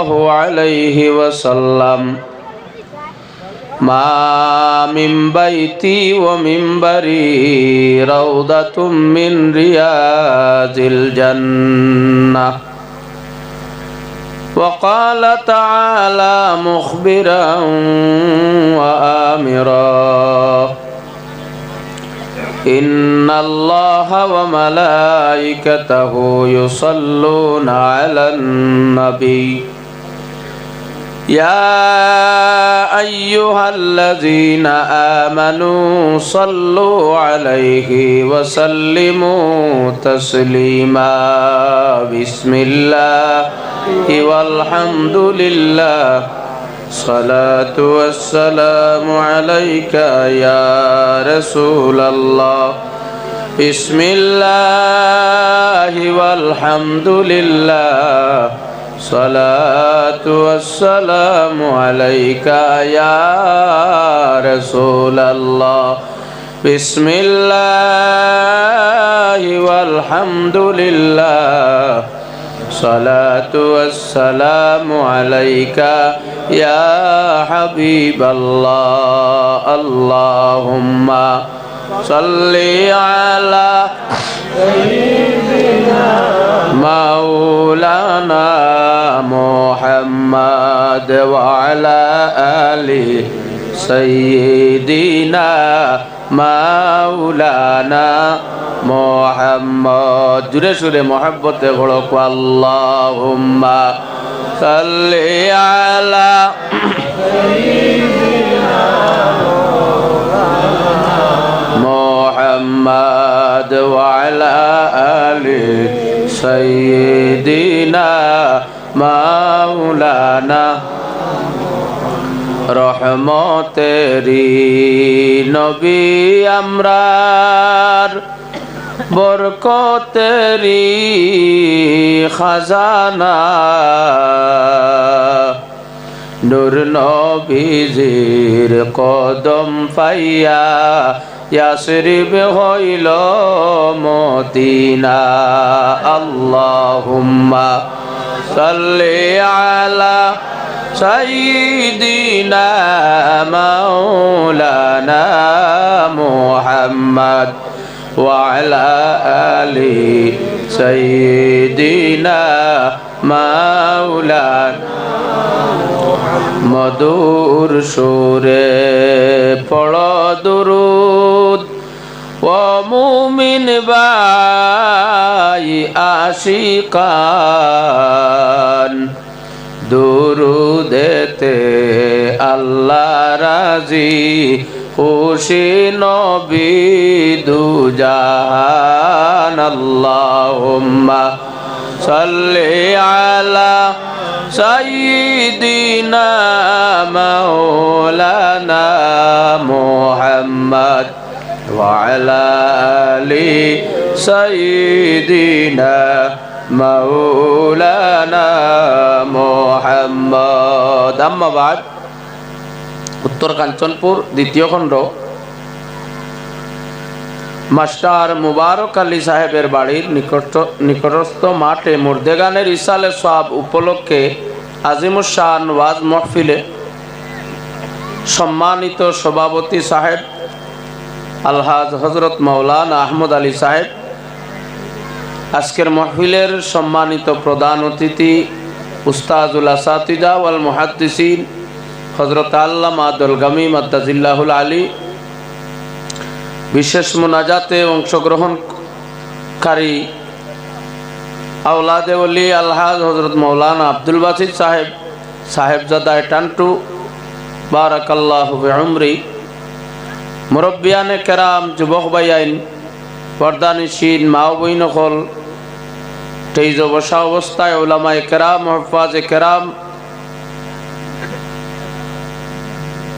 الله عليه وسلم ما من بيتي ومنبري روضة من رياض الجنة وقال تعالى مخبرا وآمرا إن الله وملائكته يصلون على النبي يا أيها الذين آمنوا صلوا عليه وسلموا تسليما بسم الله والحمد لله الصلاة والسلام عليك يا رسول الله بسم الله والحمد لله الصلاة والسلام عليك يا رسول الله بسم الله والحمد لله الصلاة والسلام عليك يا حبيب الله اللهم صل على سيدنا مولانا محمد وعلى آل سيدنا مولانا মোহাম্মদ জুড়ে সুরে মোহাব্বতে ঘোড়ক আল্লাহুম্মা সাল্লি আলা মুহাম্মদ ওয়া আলা আলি সাইয়্যিদিনা মাওলানা রহমতেরি নবী আমরার বরকতেরি খাজানা নূর নবীজির কদম পাইয়া ইয়াসরিব হইল মদিনা আল্লাহুম্মা সাল্লি আলা সাইয়্যিদিনা মাওলানা মুহাম্মদ وعلى آل سيدنا مولانا মধুর সুরে পড়ো দুরুদ ও মুমিন ভাই আশিকান দুরুদেতে আল্লাহ রাজি খুশি নবী দুজাহান আল্লাহুম্মা সাল্লি আলা সাইয়্যিদিনা মাওলানা মুহাম্মদ ওয়া আলা আলি সাইয়্যিদিনা মাওলানা মুহাম্মদ আম্মা বাদ উত্তর কাঞ্চনপুর দ্বিতীয় খণ্ড মাস্টার মুবারক আলী সাহেবের বাড়ির নিকটস্থ মাঠে মুর্দেগানের ইসালে সওয়াব উপলক্ষে আজিমুশান ওয়াজ মাহফিলে সম্মানিত সভাপতি সাহেব আলহাজ হযরত মাওলানা আহমদ আলী সাহেব, আজকের মাহফিলের সম্মানিত প্রধান অতিথি উস্তাজুল আসাতিজা ওয়াল মুহাদ্দিসিন হযরত আল্লামা আব্দুল গামী মাদ্দাজিল্লাহুল আলী, বিশেষ মুনাজাতে অংশগ্রহণকারী আওলাদে ওলি আলহাজ হযরত মাওলানা আব্দুল বাসিত সাহেব, সাহেবজাদায়ে টান্টু বারাকাল্লাহু বিউমরি, মুরব্বিয়ানে কেরাম, যুবক ভাইয়াইন, পর্দানিশীন মা ও বইনকল, তেইজ বসা অবস্থায় উলামায়ে কেরাম, হুফাজে কেরাম,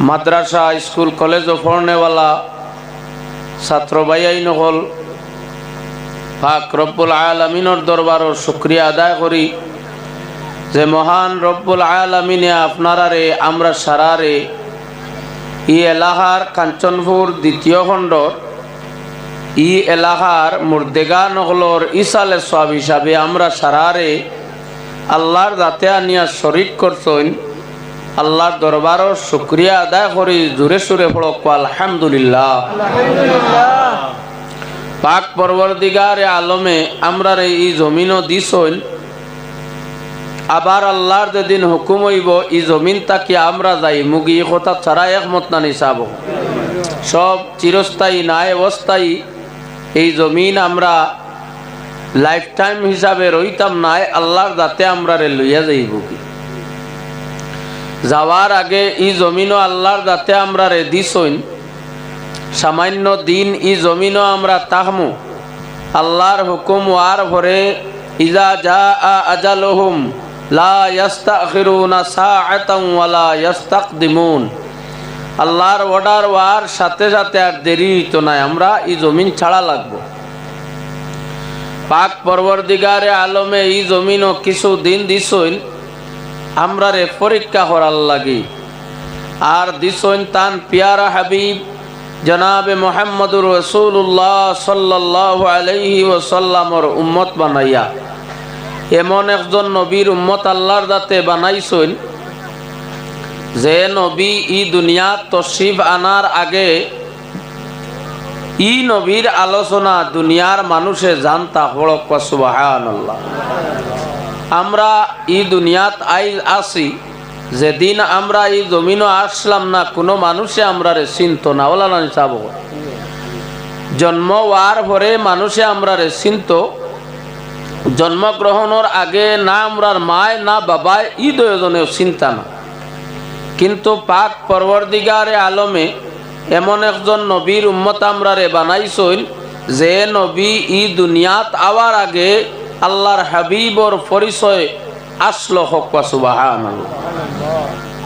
মাদ্রাসা স্কুল কলেজ ও পড়নেওয়ালা ছাত্র ভাইয়াইনকল, পাক রব্বুল আলামিনের দরবারের শুকরিয়া আদায় করি যে মহান রব্বুল আলামিনে আপনারারে আমরা সারারে ই এলাকার কাঞ্চনপুর দ্বিতীয় খণ্ডর ই এলাকার মুর্দেগা নগলর ইসালে সওয়াব হিসাবে আমরা সারারে আল্লাহর যাতে আনিয়া শরীক করছেন আল্লাহর দরবারও শুকরিয়া আদায় করি জোরে সুরে পড়ক আলহামদুলিল্লাহ। পাক পরবর্তীগারে আলমে আমরা এই জমিনও দিছইন, আবার আল্লাহর যেদিন হুকুম হইব এই জমিন তাকে আমরা যাই মুগি কথা ছাড়া একমত না নিসাব সব চিরস্থায়ী নাই অস্থায়ী। এই জমিন আমরা লাইফ টাইম হিসাবে রইতাম নাই, আল্লাহর যাতে আমরা রে লইয়া যাইব কি যাওয়ার আগে এই জমিনও আল্লাহর যাতে আমরা রে দিছইন সামান্য দিন এই জমিনও আমরা তাহমু আল্লাহর হুকুম ওয়ার ভরে ইজা জা আজালুহুম লা ইস্তাখিরুনা সাআতান ওয়ালা ইস্তাকদিমুন। আল্লাহর অর্ডার ওয়ার সাথে সাথে আর দেরি হইতো না, আমরা এই জমিন ছাড়া লাগবো। পাক পরবর্তীগারে আলমে এই জমিনও কিছু দিন দিছইন আমরা রে পরীক্ষা করার লাগি, আর দিছইন তান পিয়ারা হাবিব জনাবে মুহাম্মদুর রাসূলুল্লাহ সাল্লাল্লাহু আলাইহি ওয়াসাল্লামর উম্মত বানাইয়া। এমন একজন নবীর উম্মত আল্লাহর দাতে বানাইছেন যে নবী ই দুনিয়া তশরিফ আনার আগে ই নবীর আলোচনা দুনিয়ার মানুষে জানতা হড়ক সুবহানাল্লাহ। আমরা ই দুনিয়াত আসি যেদিন আমরা এই জমিনও আসলাম না কোনো মানুষে আমরা রে চিনত না, ওলা না চাব জন্ম হওয়ার পরে মানুষে আমরা রে চিনত, জন্মগ্রহণের আগে না আমরার মায় না বাবায় ই দুজনেও চিন্তা না। কিন্তু পাক পরবর্তীগারে আলমে এমন একজন নবীর উম্মত আমরা রে বানাইছেন যে নবী ই দুনিয়াত আওয়ার আগে আল্লাহর হাবিবর পরিচয় আসলো হক সুবহানাল্লাহ।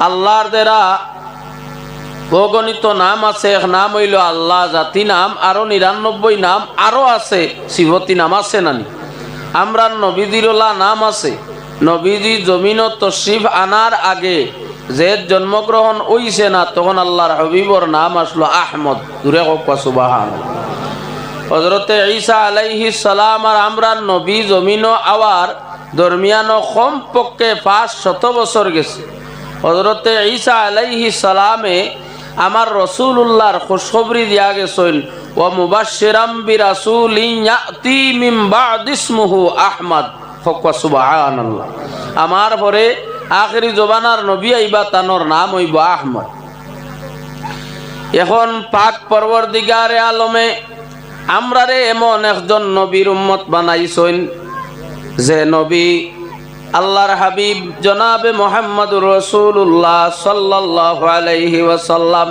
আল্লাহর দেরা অগণিত নাম আছে, এক নাম হইল আল্লাহ জাতি নাম, আরো 99 নাম আরো আছে, সিফতি নাম আছে নানি। আমরা নবীজিরলা নাম আছে, নবীজি জমিনত তশরিফ আনার আগে যে জন্মগ্রহণ হইছে না তখন আল্লাহর হাবিবর নাম আসলো আহমদ, দূরে হক সুবহানাল্লাহ। হযরতে ঈসা আলাইহিস সালাম আর আমরা নবী জমিন আওয়ার দরমিয়ানো কমপক্ষে 500 বছর গেছে। হযরতে ঈসা আলাইহিস সালামে আমার রাসূলুল্লাহর খুশখবরি দিয়া গেছেন ওয়া মুবাশশিরাম বিরাসূলিন ইয়াতি মিন বা'দ ইসমুহু আহমদ, হক সুবহানাল্লাহ। আমার পরে আখেরি জবানার নবী আইবা তানোর নাম হইব আহমদ। এখন পাক পরবর্তীগারে আলমে আমরা রে এমন একজন নবীর উম্মত বানাইছেন যে নবী আল্লাহর হাবিব জনাবে মুহাম্মদুর রাসূলুল্লাহ সাল্লাল্লাহু আলাইহি ওয়াসাল্লাম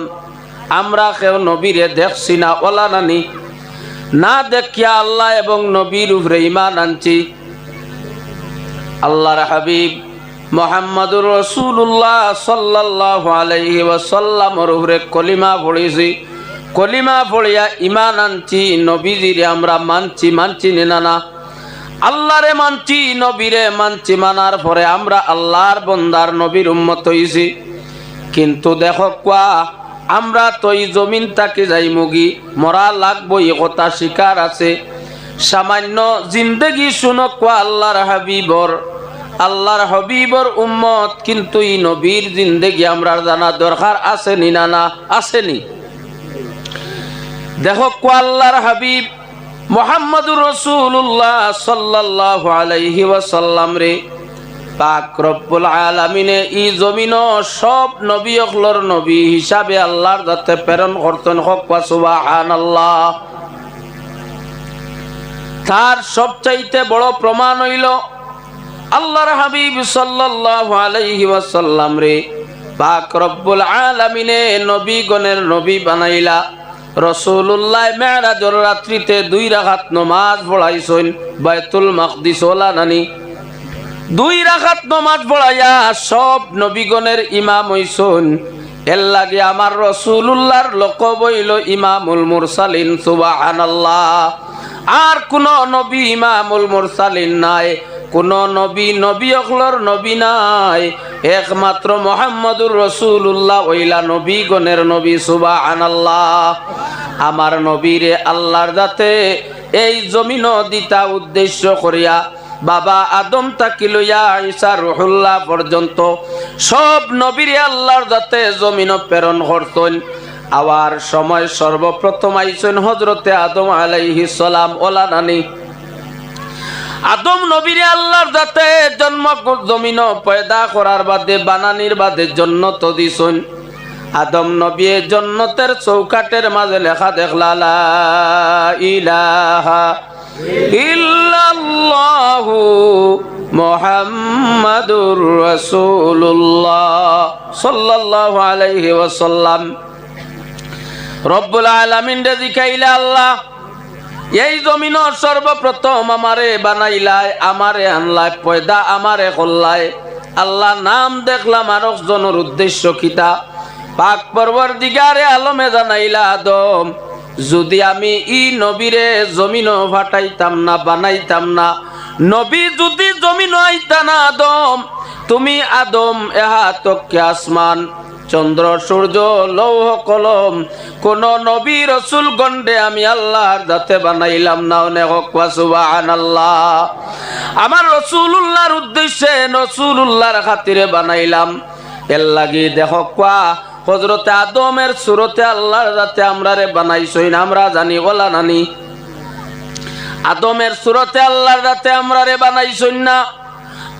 আমরা কেউ নবীরে দেখছি না, ওলা নানি না দেখিয়া আল্লাহ এবং নবীর উপরে ঈমান আনছি। আল্লাহর হাবিব মুহাম্মদুর রাসূলুল্লাহ সাল্লাল্লাহু আলাইহি ওয়াসাল্লামর উপরে কলিমা পড়েছি, কলিমা পড়িয়া ঈমান আনছি। নবীজিরে আমরা মানছি না আল্লাহরে মানছি, নবীরে মানছি, মানার পরে আমরা আল্লাহর বন্দার নবীর উম্মত হইছি। কিন্তু দেখো কোয়া আমরা তো এই জমিন তাকে যাই মুগি মরা লাগবো, এ কথা স্বীকার আছে। সামান্য জিন্দেগি শুনক কোয়া আল্লাহর হাবিবর উম্মত, কিন্তু এই নবীর জিন্দেগি আমরা জানা দরকার আসেনি না আসেনি। দেখো কোয়া আল্লাহর হাবিব মুহাম্মদুর রাসূলুল্লাহ সাল্লাল্লাহু আলাইহি ওয়াসাল্লাম রে পাক রব্বুল আলামিনে ই জমিন সব নবী অখলর নবী হিসাবে আল্লাহর যাতে প্রেরণ করতেন, হক সুবহানাল্লাহ। তার সবচাইতে বড় প্রমাণ হইল আল্লাহর হাবিব সাল্লাল্লাহু আলাইহি ওয়াসাল্লাম রে পাক রব্বুল আলামিনে নবীগণের নবী বানাইলা। রাসূলুল্লাহ মেরাজের রাত্রিতে 2 রাকাত নামাজ পড়াইছেন বাইতুল মাকদিস, ওলা নানি 2 রাকাত নামাজ পড়াইয়া সব নবীগণের ইমাম হইছেন। এর লাগে আমার রাসূলুল্লাহর লকব হইল ইমামুল মুরসালিন, সুবহানাল্লাহ। আর কোন নবী ইমামুল মুরসালিন নাই, কোন নবী অখলর নবী নাই, একমাত্র মুহাম্মদুর রাসূলুল্লাহ ওইলা নবীগণের নবী, সুবহানাল্লাহ। আমার নবীরে আল্লাহর যাতে এই জমিন দিতা উদ্দেশ্য করিয়া বাবা আদম তাকি লইয়া ঈসা রুহুল্লাহ পর্যন্ত সব নবীরে আল্লাহর যাতে জমিন প্রেরণ করতেন। আবার সময় সর্বপ্রথম আইছেন হযরতে আদম আলাইহিস সালাম। ওলা নানি আদম নবীরে আল্লাহর যাতে জন্ম জমিন পয়দা করার বাদে বানানির বাদে জান্নাত দিছেন। আদম নবী জান্নাতের চৌকাটের মাঝে লেখা দেখলা লা ইলাহা ইল্লাল্লাহু মুহাম্মাদুর রাসূলুল্লাহ সাল্লাল্লাহু আলাইহি ওয়াসাল্লাম। রব্বুল আলামিন রে জিকাইলা আল্লাহ এই জমিন সর্বপ্রথম আমারে বানাইলাই, আমারে আনলাই, পয়দা আমারে করলাই। আল্লাহ নাম দেখলাম আরেকজনের উদ্দেশ্য কিতা? পাক পরওয়ারদিগারে আলমে জানাইলা আদম যদি আমি ই নবীরে জমিন ফাটাইতাম না, বানাইতাম না, নবী যদি জমিন আইতা না আদম, তুমি আদম এহা তককে আসমান চন্দ্র সূর্য লৌহ কলম কোন নবী রসুল গন্ডে আমি আল্লাহর যাতে বানাইলাম না। অনেক সুবহানাল্লাহ। আমার রসুলুল্লাহর উদ্দেশ্যে রসুলুল্লাহর খাতিরে বানাইলাম। এর লাগি দেখো কোয়া হযরতে আদমের সুরতে আল্লাহর যাতে আমরারে বানাইছই না, আমরা জানি ওলা নানি আদমের সুরতে আল্লাহর যাতে আমরারে বানাইছই না।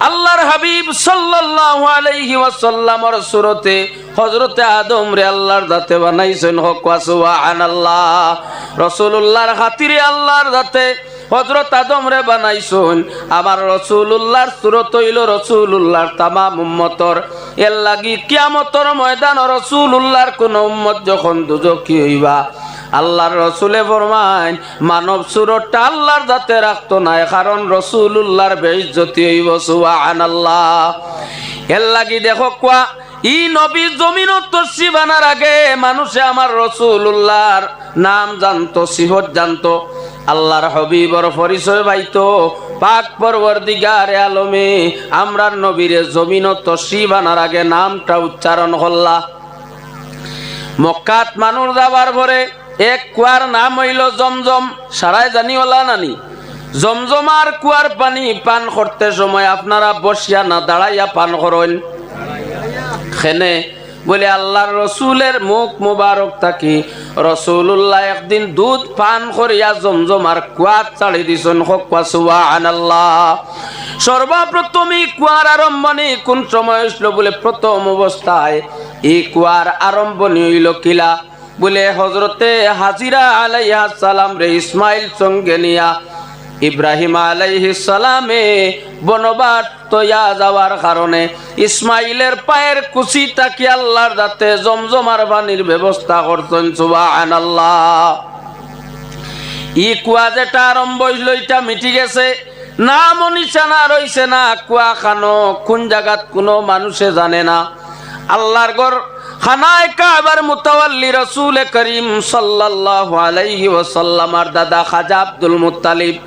আল্লাহর হাবিব সাল্লাল্লাহু আলাইহি ওয়াসাল্লামের সুরতে হযরতে আদম রে আল্লাহর যাতে বানাইছেন। হক সুবহানাল্লাহ। রাসূলুল্লাহর খাতিরে আল্লাহর যাতে হযরত আদম রে বানাইছেন। আমার রাসূলুল্লাহর সুরত হইল রাসূলুল্লাহর তামাম উম্মতর। এর লাগি কিয়ামতের ময়দান রাসূলুল্লাহর কোন উম্মত যখন দুজকি হইবা আল্লাহর রসুলে ফরমায় মানব সুরতটা আল্লাহর যাতে রাখতো না, কারণ রসুলুল্লাহর বেইজ্জতি হইব। সুবহানাল্লাহ। এর লাগি দেখো কোয়া ই নবী জমিন তশরিফ আনার আগে মানুষে আমার রসুলুল্লাহর নাম জানতো, সিফত জানতো, আল্লাহর হাবিবর পরিচয় পাইতো। পাক পরওয়ারদিগারে আলমে আমরার নবীরে জমিন তশরিফ আনার আগে নামটা উচ্চারণ করলা। মক্কাত মানুষ যাবার পরে এক কুয়ার নাম হইল জমজম। সারাই জানি ওলা নানি জমজমার কুয়ার পানি পান করতে সময় আপনারা বসিয়া না দাঁড়াইয়া পান করেন? খেনে বলে আল্লাহর রসুলের মুখ মুবারক থাকি রসুলুল্লাহ একদিন দুধ পান করিয়া জমজমার কুয়াত চালি দিছেন। সুবহানাল্লাহ। সর্বপ্রথমই কুয়ার আরম্ভণি কোন সময় হইল বলে প্রথম অবস্থায় এই কুয়ার আরম্ভণি হইল কিলা বলে হযরতে হাজিরা আলাইহিস সালাম রে ইসমাইল সঙ্গে নিয়া ইব্রাহিম আলাইহিস সালামে বনবাস তৈয়া যাওয়ার কারণে ইসমাইলের পায়ের কুচি তাকি আল্লাহর যাতে জমজমার পানির ব্যবস্থা করতেন। সুবহানাল্লাহ। ই কুয়া যেটা আরম্ভ হইল এটা মিটি গেছে, নাম নিশানা রইছে না। কুয়া খানো কোন জায়গাত কোনো মানুষে জানে না। আল্লাহর ঘর খানায় কাবার মুতাওয়াল্লি রাসূল করিম সাল্লাল্লাহু আলাইহি ওয়াসাল্লামের দাদা খাজা আব্দুল মুত্তালিব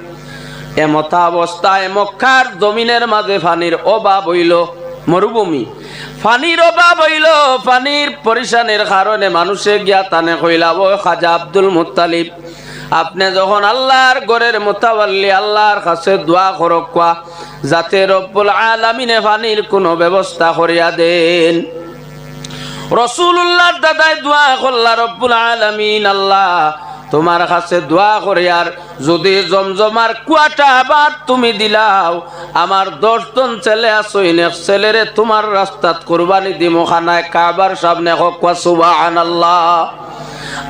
এমতা অবস্থায় মক্কার জমিনের মাঝে পানির অভাব হইল, মরুভূমি, পানির অভাব হইল। পানির পরিশানের কারণে মানুষে গিয়া তানে কইলা ও খাজা আব্দুল মুত্তালিব আপনি যখন আল্লাহর ঘরের মুতাওয়াল্লি আল্লাহর কাছে দোয়া করক যাতে রব্বুল আলামিনে পানির কোনো ব্যবস্থা করিয়া দেন। রাসূলুল্লাহর দাদায় দোয়া করলা রব্বুল আলামিন আল্লাহ তোমার কাছে দোয়া করে আর যদি জমজমার কুয়াটা আবার তুমি দিলাও আমার 10 জন ছেলে আসই নে ছেলেরে তোমার রাস্তাত কুরবানি দিমু খানায় কাবার সামনে। হক সুবহানাল্লাহ।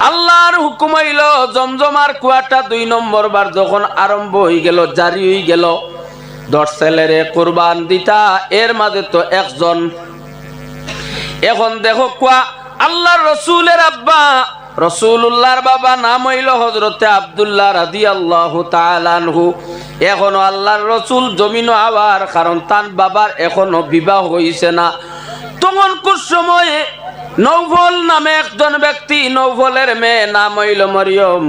আল্লাহর হুকুম হইল জমজমার কুয়াটা 2 নম্বর বার যখন আরম্ভ হয়ে গেল, জারি হয়ে গেল, 10 ছেলেরে কুরবান দিতা, এর মাঝে তো একজন। এখন দেখো কুয়া আল্লাহর রসুলের আব্বা রসুলুল্লাহর বাবা নাম হইল হযরতে আব্দুল্লাহ রাদিয়াল্লাহু তাআলা আনহু। এখনো আল্লাহর রসুল জমিন আবার কারণ তার বাবার এখনো বিবাহ হইছে না। তখন কোন সময়ে নৌফল নামে একজন ব্যক্তি, নৌফলের মেয়ে নাম হইল মরিয়ম।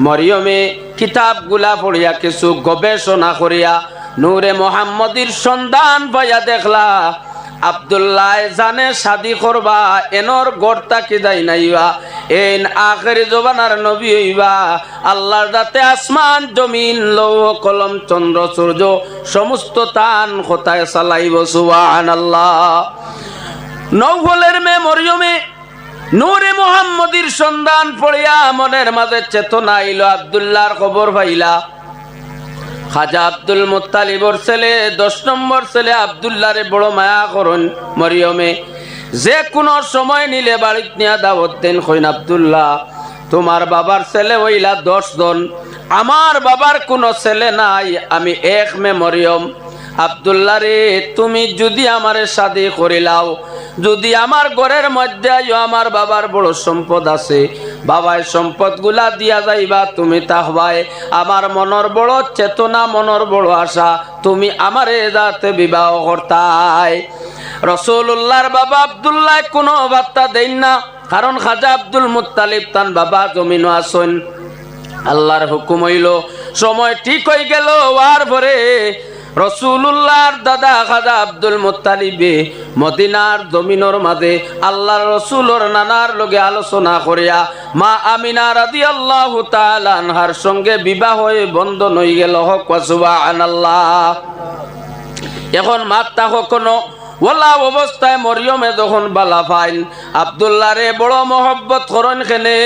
মরিয়মে কিতাবগুলা পড়িয়া কিছু গবেষণা করিয়া নূরে মুহাম্মদীর সন্ধান পাইয়া দেখলা আব্দুল্লাহ জানে শাদি করবা এনর গড়তা কি যাই নাইবা এন আখেরি জবানার নবী হইবা আল্লাহর দাতে আসমান জমিন লৌহ কলম চন্দ্র সূর্য সমস্ত তান খোতায় চালাইব সুবহানাল্লাহ। নৌফলের মেয়ে মরিয়মে নূরে মুহাম্মদীর সন্ধান পড়িয়া মনের মাঝে চেতনা আইল। আব্দুল্লাহর খবর পাইলা। খাজা আব্দুল মুত্তালিবর ছেলে 10 নম্বর ছেলে আব্দুল্লাহরে বড় মায়া করুন মরিয়মে। যে কোনো সময় নিলে বাড়িতে নিয়ে দাওয়াত দেন কইন আব্দুল্লাহ তোমার বাবার ছেলে হইলা 10 জন, আমার বাবার কোনো ছেলে নাই, আমি এক মে মরিয়ম। আব্দুল্লাহ রে তুমি যদি আমারে শাদি করিলাও, যদি আমার ঘরের মধ্যে আমার বাবার বড় সম্পদ আছে, বাবায় সম্পদ গুলা দিয়া যাইবা তুমি তাহবাই। আমার মনের বড় চেতনা, মনের বড় আশা, তুমি আমারে যাতে বিবাহ করতাই। রাসূলুল্লাহর বাবা আব্দুল্লাহ কোনো বার্তা দেন না, কারণ খাজা আব্দুল মুত্তালিব তান বাবা জমিনও আসেন। আল্লাহর হুকুম হইল সময় ঠিক হয়ে গেল। আর পরে রাসূলুল্লাহর দাদা খাজা আব্দুল মুত্তালিবে মদিনার জমিনের মাঝে আল্লাহর রাসূলের নানার লগে আলোচনা করিয়া মা আমিনা রাদিয়াল্লাহু তাআলা আনহার সঙ্গে বিবাহ হয়ে বন্ধন হয়ে গেল। হক সুবহানাল্লাহ। এখন মাত্তা কখনো ওলা অবস্থায় মরিয়মে যখন বালা পাইন আব্দুল্লাহ রে বড় মহব্বত করেন খেনে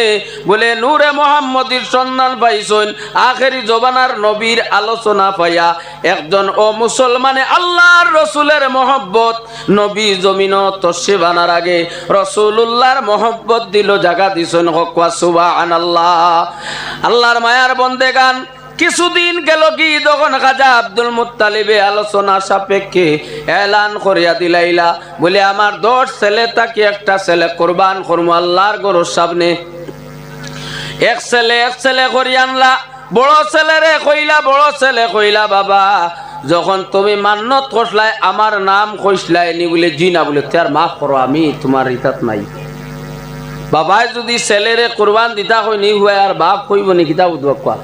বলে নূরে মুহাম্মদীর সন্ধান পাইছেন। আখেরি জবানার নবীর আলোচনা পাইয়া একজন ও মুসলমানে আল্লাহর রসুলের মহব্বত নবী জমিন তসে বানার আগে রাসূলুল্লাহর মহব্বত দিল, জায়গা দিছেন। হক সুবহানাল্লাহ। আল্লাহর মায়ার বন্দেগান কিছুদিন গেল কি যখন খাজা আব্দুল মুত্তালিবে আলোচনা সাপেক্ষে এলান করিয়া দিলাইলা বলে আমার 10 ছেলে তাকে একটা ছেলে কোরবান করবো আল্লাহর গরুর সামনে। এক ছেলে করি আনলা। বড় ছেলেরে কইলা বাবা যখন তুমি মান্নত করলাই আমার নাম কইসলাই নি বলে জি না বলে তার মাফ করো, আমি তোমার ইতাত নাই। বাবাই যদি ছেলেরে কোরবান দিতা কইনি হুয়া আর বাপ কইব নি কিতা বুঝবা কোয়া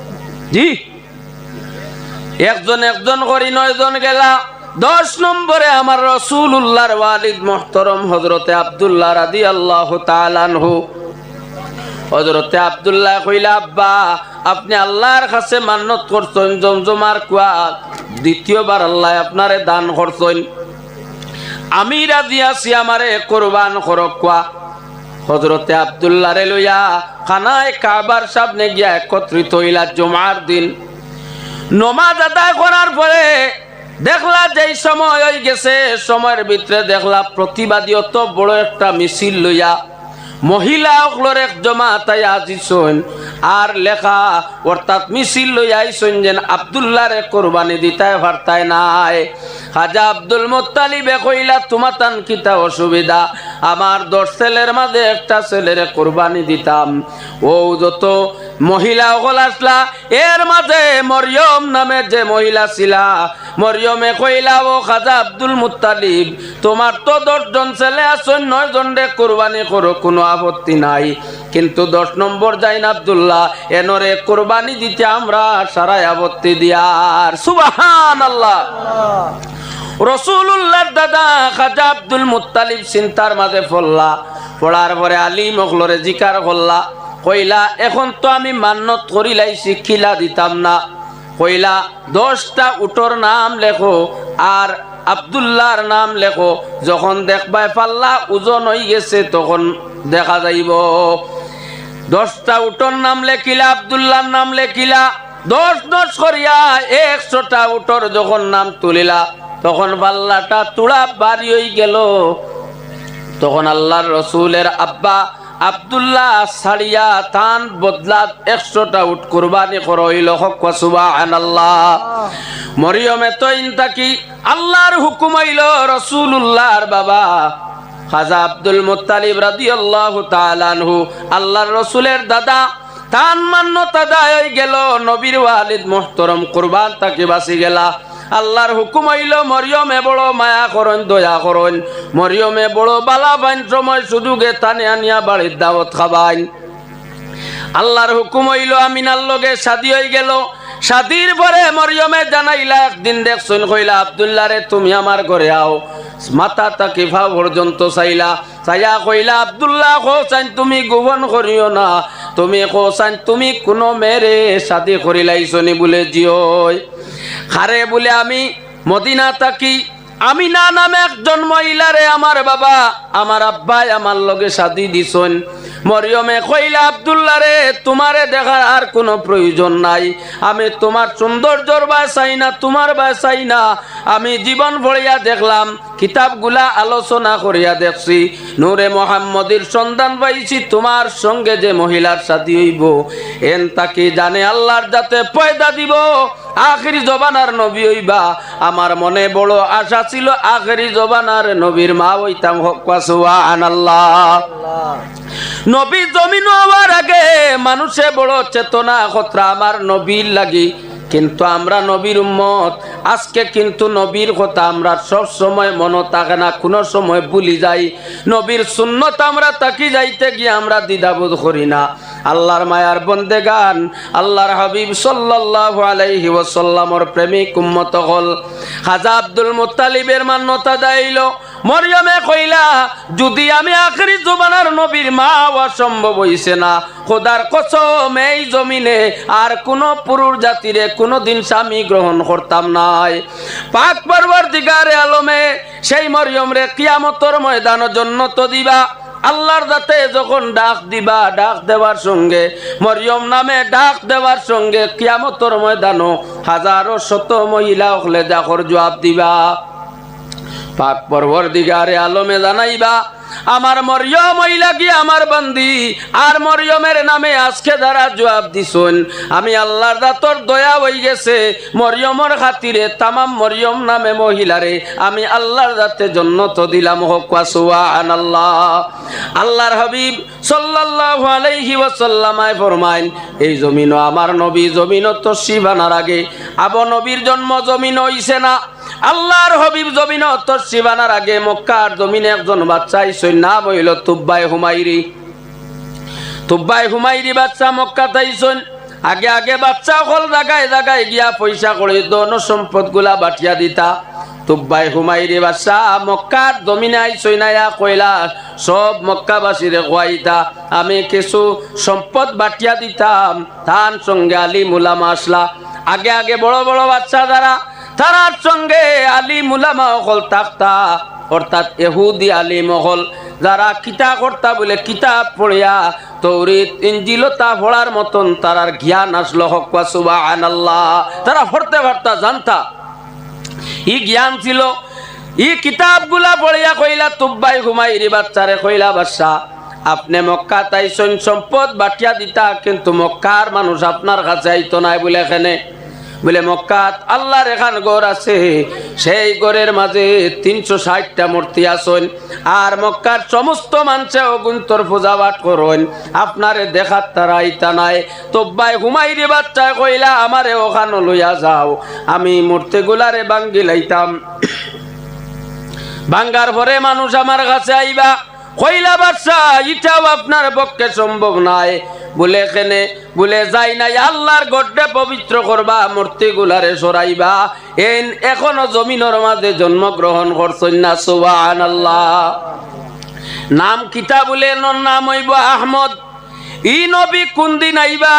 জি। একজন করি 9 জন গেলা। 10 নম্বরে আমার রাসূলুল্লাহর ওয়ালিদ মুহতারম হযরতে আব্দুল্লাহ রাদিয়াল্লাহু তাআলা আনহু। হযরতে আব্দুল্লাহ কইলা আব্বা আপনি আল্লাহর কাছে মান্নত করছেন জমজমার কুয়া, দ্বিতীয়বার আল্লাহ আপনারে দান করছেন, আমি রাজি আছি আমারে কুরবান করক কুয়া। হযরতে আব্দুল্লাহ রে লইয়া খানায় কাবার সামনে গিয়া একত্রিত হইলা। জুমার দিন নমাজ আদায় করার পরে দেখলা যেই সময় হয়ে গেছে, সময়ের ভিতরে দেখলা প্রতিবাদী অত বড় একটা মিছিল লইয়া মহিলা সকলের এক জমাতায় আজিছেন আর লেখা অর্থাৎ মিছিল লইয়া আইছেন যেন আব্দুল্লাহ রে কোরবানি দিতায় পারতায় নাই। খাজা আব্দুল মুত্তালিবে কইলা তোমার তান কিতা অসুবিধা, আমার 10 ছেলের মাঝে একটা ছেলেরে কোরবানি দিতাম। ও যত মহিলা সকল আসলা এর মাঝে মরিয়ম নামে যে মহিলা ছিলা, মরিয়মে কইলা ও খাজা আব্দুল মুত্তালিব তোমার তো 10 জন ছেলে আছেন, 9 জন রে কোরবানি করো, কোনো আপত্তি নাই, কিন্তু 10 নম্বর যাইন আব্দুল্লাহ এনরে কোরবানি দিতে আমরা সারাই আপত্তি দিয়ার। সুবহানাল্লাহ। রাসূলুল্লাহর দাদা খাজা আব্দুল মুত্তালিব চিন্তার মাঝে পড়লা। পড়ার পরে আলী মখলরে জিকার করলা, কইলা এখন তো আমি মান্নত করিলাইছি খিলা দিতাম না, কইলা 10টা উটর নাম লেখো আর আব্দুল্লাহর নাম লেখো, যখন দেখবাই পাল্লা ওজন হয়ে গেছে তখন দেখা যাইব। 10টা উটর নাম লেখিলা, আব্দুল্লাহর নাম লেখিলা। 10 করিয়া 100টা উটর যখন নাম তুলিলা তখন পাল্লাটা তুড়া বাড়ি হয়ে গেল। তখন আল্লাহর রসুলের আব্বা আব্দুল্লাহ ছাড়িয়া তান বদলা 100টা উট কুরবানি করইল। হক সুবহানাল্লাহ। মরিয়মে তো ইনতাকি আল্লাহর হুকুম হইল রাসূলুল্লাহর বাবা খাজা আব্দুল মুত্তালিব রাদিয়াল্লাহু তাআলা আনহু আল্লাহর রসুলের দাদা তান মান্যত আদায় হয়ে গেল। নবীর ওয়ালিদ মুহতারম কুরবান তাকে বাঁচি গেলা। আল্লাহর হুকুম হইল মরিয়মে বড় মায়া করেন, দয়া করেন, মরিয়মে বড় বালা বাইন, সময় সুযোগে টানে আনিয়া বাড়ির দাওয়াত খাবাইন। আল্লাহর হুকুম হইল আমিনার লগে শাদী হয়ে গেল। শাদির পরে মরিয়মে জানাইলা একদিন দেখছুন কইলা আব্দুল্লাহ রে তুমি আমার ঘরে আও মাথা তাকি ফা পর্যন্ত চাইলা চাইয়া কইলা আব্দুল্লাহ কোসাইন তুমি গোপন করিও না তুমি কোসাইন তুমি কোনো মেরে শাদি করিলাইছনি বলে জিওই খারে বলে আমি মদিনা তাকি আমিনা নামে একজন মহিলারে আমার বাবা আমার আব্বাই আমার লগে শাদি দিছন মরিয়মে কইলা আব্দুল্লাহ রে তোমারে দেখার আর কোনো প্রয়োজন নাই আমি তোমার সৌন্দর্যর বাসাই না তোমার বাসাই না আমি জীবন ভরিয়া দেখলাম কিতাবগুলা আলোচনা করিয়া দেখছি নূরে মুহাম্মদের সন্ধান পাইছি তোমার সঙ্গে যে মহিলার শাদি হইব এন তাকে জানে আল্লাহর যাতে পয়দা দিব আখেরি জবানার নবী হইবা আমার মনে বড় আশা ছিল আখেরি জবানার নবীর মা হইতাম হক সুবহানাল্লাহ নবী জমিন হওয়ার আগে মানুষে বড় চেতনা খতরা আমার নবীর লাগি কিন্তু আমরা নবীর উম্মত আজকে কিন্তু নবীর কথা আমরা সব সময় মনে থাকে না কোনো সময় ভুলি যাই নবীর সুন্নত আমরা তাকি যাইতে গিয়ে আমরা দ্বিধাবোধ করি না আল্লাহর মায়ার বন্দেগান আল্লাহর হাবিব সাল্লাল্লাহু আলাইহি ওয়াসাল্লামর প্রেমিক উম্মত হল খাজা আব্দুল মুত্তালিবের মান্যতা দাইল মরিয়মে কইলা যদি আমি আখেরি জমানার নবীর মা হওয়া সম্ভব হইছে না খোদার কসম এই জমিনে আর কোন পুরুষ জাতিরে কোনদিন স্বামী গ্রহণ করতাম নাই পাক পরওয়ারদিগারে আলমে সেই মরিয়ম রে কিয়ামতের ময়দানে জান্নাত দিবা আল্লাহর যাতে যখন ডাক দিবা ডাক দেওয়ার সঙ্গে মরিয়ম নামে ডাক দেওয়ার সঙ্গে কিয়ামতের ময়দানে হাজারো শত মহিলা হলে দেখর জবাব দিবা পাক পরওয়ারদিগারে আলমে জানাইবা আমার মরিয়ম হইলা কি আমার বান্দি আর মরিয়মের নামে আজকে যারা জবাব দিছুন আমি আল্লাহর দাতর দয়া হই গেছে মরিয়মের খাতিরে তামাম মরিয়ম নামে মহিলারে আমি আল্লাহর দাতে জান্নাত দিলাম হক সুবহানাল্লাহ আল্লাহর হাবিব সাল্লাল্লাহু আলাইহি ওয়াসাল্লাম ফরমাইন এই জমিনও আমার নবী জমিনও তশরিফ আনার আগে আবু নবীর জন্ম জমিন হইছে না আল্লাহর হাবিব জমিনে তশরিফ আনার আগে মক্কার জমিনে একজন বাচ্চা আইছে নাম হইল তুব্বাই হুমাইরি বাচ্চা মক্কা তাইছেন আগে আগে বাচ্চা হল জায়গায় জায়গায় গিয়া পয়সা করে ধন সম্পদ গুলা বাটিয়া দিতা তুব্বাই হুমাইরি বাচ্চা মক্কার জমিনে আইছে না কইলা সব মক্কাবাসীরে কইতা আমি কিছু সম্পদ বাটিয়া দিতাম তার সঙ্গে আলিম উলামা আসলা আগে আগে বড় বড় বাচ্চা যারা তারার সঙ্গে আলিম উলামা হল থাকতা অর্থাৎ ইহুদি আলিম হল যারা কিতাব কর্তা বলে কিতাব পড়িয়া তৌরিত ইনজিল তা পড়ার মতন তারার জ্ঞান আসলো হক সুবহানাল্লাহ তারা পড়তে পারতা জানতা ই জ্ঞান ছিল ই কিতাবগুলা পড়িয়া কইলা তুব্বাই হুমাইরি বাচ্চারে কইলা বাদশা আপনি মক্কা তাইছেন সম্পদ বাটিয়া দিতা কিন্তু মক্কার মানুষ আপনার কাছে আইতো নাই বলে এখানে বলে মক্কাত আল্লাহর এখান ঘর আছে সেই ঘরের মাঝে 360টা মূর্তি আছেন আর মক্কার সমস্ত মানুষে অগুন্তর পূজা পাঠ করেন আপনারে দেখার তারা আইতা নাই তুব্বাই হুমাইরি বাচ্চা কইলা আমারে ওখানে লইয়া যাও আমি মূর্তিগুলারে ভাঙ্গি লাইতাম ভাঙ্গার পরে মানুষ আমার কাছে আইবা কইলা বাদশা এটাও আপনার পক্ষে সম্ভব নাই বলে এখানে বলে যাই নাই আল্লাহর গড্ডে পবিত্র করবা মূর্তিগুলারে সরাইবা এখনো জমিনের মাঝে জন্মগ্রহণ করছেন না সুবহানাল্লাহ নাম কিতা বলে নাম হইব আহমদ ই নবী কোন দিন আইবা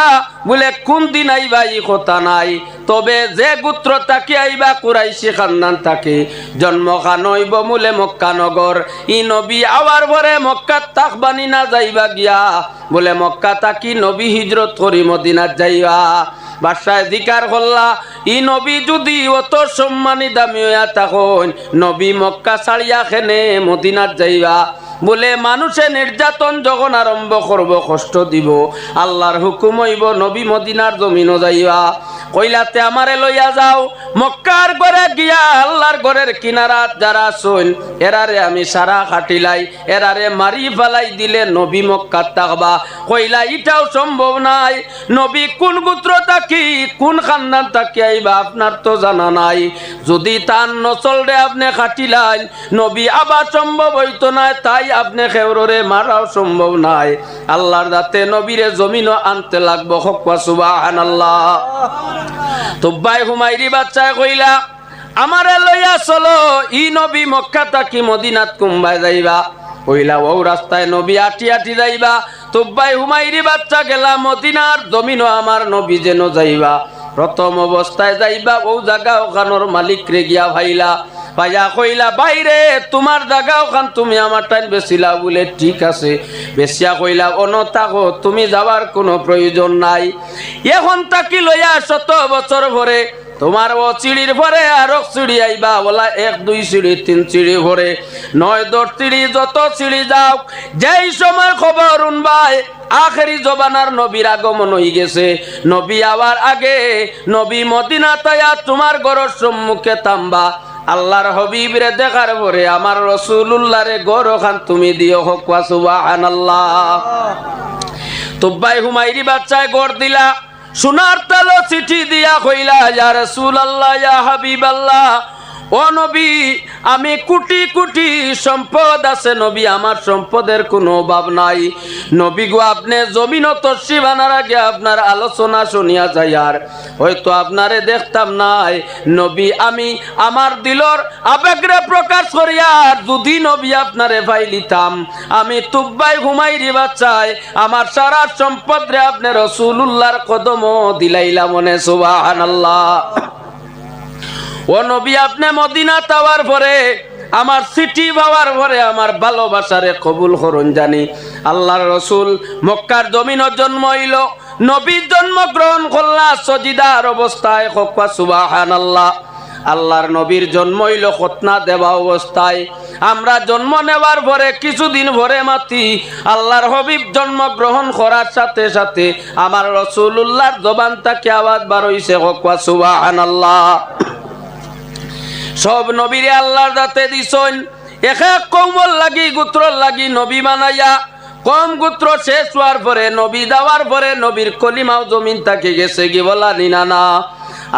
বলে কোন দিন আইবা ই কথা নাই তবে যে গোত্র তাকে আইবা কুরাইশি খানদান থাকে জন্মখান হইব মূলে মক্কা নগর ই নবী আওয়ার পরে মক্কা তাকবানি না যাইবা গিয়া বলে মক্কা তাকি নবী হিজরত করি মদিনাত যাইবা বাদশাহ জিকার করলা ই নবী যদি অত সম্মানী দামি হইয়া থাকুন নবী মক্কা ছাড়িয়া খেনে মদিনাত যাইবা বলে মানুষে নির্যাতন যখন আরম্ভ করব কষ্ট দিব আল্লাহর হুকুম হইব নবী মদিনার জমিনও যাইবা কইলাতে আমারে লইয়া যাও মক্কার ঘরে গিয়া আল্লাহর ঘরের কিনারাত যারা আছেন এরারে আমি সারা খাটিলাই এরারে মারি ফেলাই দিলে নবী মক্কা থাকবা কইলা এটাও সম্ভব নাই নবী কোন গোত্র থাকি কোন খানদান থাকি যাইবা আপনার তো জানা নাই। যদি তার নচলরে আপনি কাটিলেন নবী আবার সম্ভব হইতো না, তাই আপনি খেউরে মারাও সম্ভব নাই। আল্লাহর দাতে নবীরে জমিনও আনতে লাগবো। হক সুবহানাল্লাহ। তুব্বাই হুমাইরি বাচ্চায় কইলা আমারে লইয়া চলো, ই নবী মক্কা থাকি মদিনাত কুম্বাই যাইবা। কইলা ও রাস্তায় নবী আটি আটি যাইবা। তুব্বাই হুমাইরি বাচ্চা গেলা মদিনার জমিনও আমার নবী যেন যাইবা। প্রথম অবস্থায় যাইবা ও জায়গা ওখানোর মালিক রে গিয়া ভাইলা, ভাইয়া কইলা বাইরে তোমার জায়গা ওখান তুমি আমার টাইম বেছিলা বলে ঠিক আছে। বেশিয়া কইলা অন থাকো, তুমি যাবার কোনো প্রয়োজন নাই। এখন তাকি লইয়া 100 বছর ভরে তোমার ও চিড়ির ভরে আর চিড়ি আইবা বলা 1 2 চিড়ি 3 চিড়ি ভরে 9 10 চিড়ি যত চিড়ি যাও। যেই সময় খবর উনবাই আখেরি জবানার নবীর আগমন হয়ে গেছে, নবী আবার আগে নবী মদিনা তাইয়া তোমার ঘরের সম্মুখে থামবা। আল্লাহর হাবিবরে দেখার পরে আমার রাসূলুল্লাহরে ঘর ওখান তুমি দিও। হক সুবহানাল্লাহ। তুব্বাই হুমাইরি বাচ্চায় ঘর দিলা, সোনার তালো চিঠি দিয়া কইলা ইয়া রাসূলুল্লাহ ইয়া হাবিবাল্লাহ, ও নবী আমি কোটি কোটি সম্পদ আছে নবী, আমার সম্পদের কোনো অভাব নাই। নবী গো আপনি জমিন তশরিফ আনার আগে আপনার আলোচনা শুনিয়া যাই আর হয়তো আপনারে দেখতাম নাই। নবী আমি আমার দিলর আবেগরে প্রকাশ করিয়া যদি নবী আপনারে পাইলিতাম, আমি তুব্বাই হুমাইরি বাচ্চায় আমার সারা সম্পদ রে আপনি রাসূলুল্লাহর কদম দিলাইলাম। মনে সুবহানাল্লাহ। ও নবী আপনি মদিনা যাওয়ার পরে আমার চিঠি পাওয়ার পরে আমার ভালোবাসারে কবুল করুন জানি। আল্লাহর রাসূল মক্কার জমিনের জন্ম হইল, নবীর জন্মগ্রহণ করলা সজিদার অবস্থায়। হক সুবহানাল্লাহ। আল্লাহর নবীর জন্ম হইল খতনা দেওয়া অবস্থায়। আমরা জন্ম নেওয়ার পরে কিছুদিন ভরে মাতি আল্লাহর হাবিব জন্মগ্রহণ করার সাথে সাথে আমার রাসূলুল্লাহর জবান থেকে আওয়াজ বার হইছে। হক সুবহানাল্লাহ। সব নবীরে আল্লাহর দাতে দিছেন এক এক কওমর লাগি গোত্রর লাগি নবী বানাইয়া। কম গোত্র শেষ হওয়ার পরে নবী দেওয়ার পরে নবীর কলিমাও জমিন থেকে গেছে কি বলা নিনা না।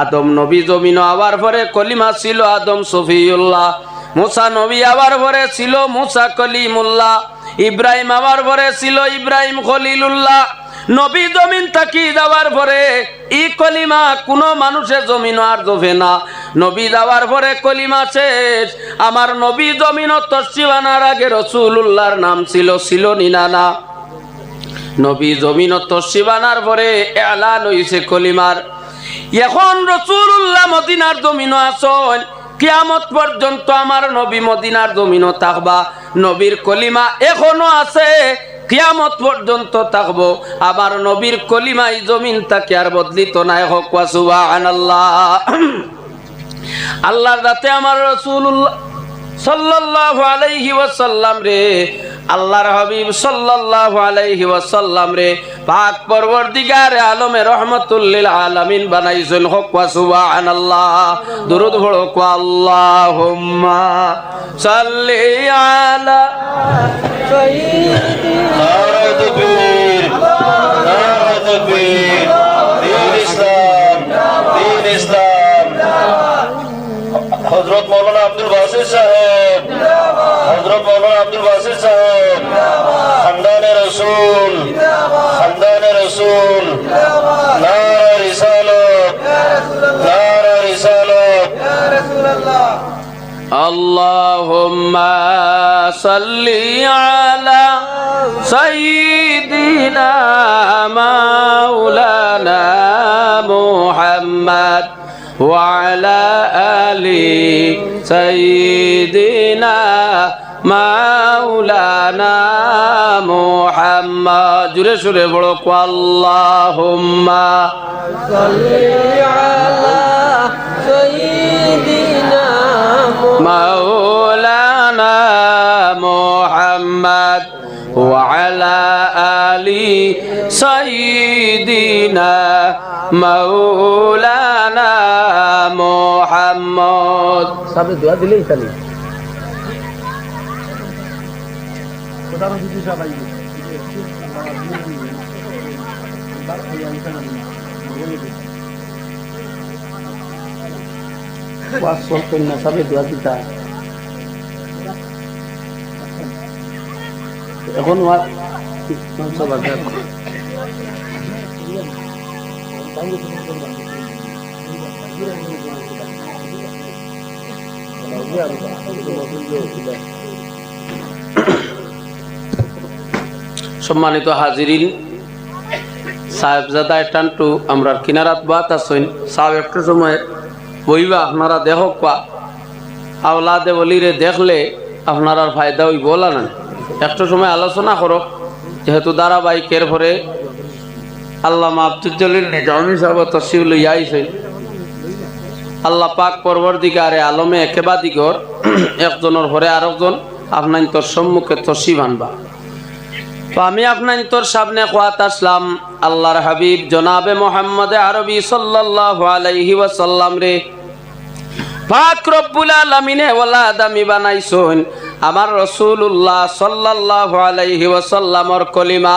আদম নবী জমিন আবার পরে কলিমা ছিল আদম সফিউল্লাহ। মুসা নবী আবার পরে ছিল মুসা কলিমুল্লাহ। ইব্রাহিম আবার পরে ছিল ইব্রাহিম খলিলুল্লাহ। নবী জমিন থাকি যাওয়ার পরে ই কলিমা কোনো মানুষের জমিন আর জোফে না। নবী যাওয়ার পরে কলিমা শেষ। আমার নবী জমিন তশরিফ আনার আগে রাসূলুল্লাহর নাম ছিল নিনা না। নবী জমিন তশরিফ আনার পরে এলান হইছে কলিমার। এখন রাসূলুল্লাহ মদিনার জমিন আছেন, কিয়ামত পর্যন্ত আমার নবী মদিনার জমিন থাকবা। নবীর কলিমা এখনো আছে, কিয়ামত পর্যন্ত থাকবো। আবার নবীর কলিমাই জমিন তাকে আর বদলিত নাই। হক সুবহানাল্লাহ। আল্লাহর রাতে আমার রাসূলুল্লাহ সাল্লাল্লাহু আলাইহি ওয়াসাল্লাম রে, আল্লাহর হাবিব সাল্লাল্লাহু আলাইহি ওয়াসাল্লাম রে পাক পরওয়ারদিগার আলমে রহমাতুল লিল আলামিন বানাইছেন। হক সুবহানাল্লাহ। দুরূদ পড়ো আল্লাহুম্মা সাল্লি আলা সাইয়্যিদিনা হযরত মাওলানা আব্দুল বাসির সাহেব, হযরত মাওলানা আব্দুল বাসির সাহেব, খানদানে রাসূল, খানদানে রাসূল, নারে রিসালাত, নারে রিসালাত, ইয়া রাসূলুল্লাহ। আল্লাহুম্মা সাল্লি আলা সাইয়্যিদিনা মাওলানা মুহাম্মদ وعلى آل سيدنا مولانا محمد. জুড়ে সুরে বড় আল্লাহুম্মা সাল্লি আলা সাইয়্যিদিনা মাওলানা মুহাম্মদ وعلى آل سيدنا مولانا محمد. সামনে দোয়া দিলেই খালি প্রধান অতিথি সবাই কন্যা সাবে দোয়া দিতা এখন সম্মানিত হাজিরিন, সাহেবজাদা টান্টু আমরা কিনারাত বাত আসইন সাহেব একটু সময় বইবা আপনারা দেখক পা আওলাদে বলিরে দেখলে আপনারা ফায়দা হইব না একটু সময় আলোচনা করক যেহেতু ধারাবাহিকের পরে আল্লামা আব্দুল জলিল নিজামী সাহেব তশরিফ লইয়া আইছেন। আল্লাহ পাক পরবর্তীকারে আলমে একেবাদিগর একজনের পরে আরেকজন আপনার তোর সম্মুখে তশরিফ আনবা। তো আমি আপনার তোর সামনে কোয়াত আসলাম আল্লাহর হাবিব জনাবে মোহাম্মদ আরবি সাল্লাল্লাহু আলাইহি ওয়াসাল্লাম রে পাক রব্বুল আলামিনে ওয়ালা দামি বানাইছেন আমার রাসূলুল্লাহ সাল্লাল্লাহু আলাইহি ওয়াসাল্লামর কলিমা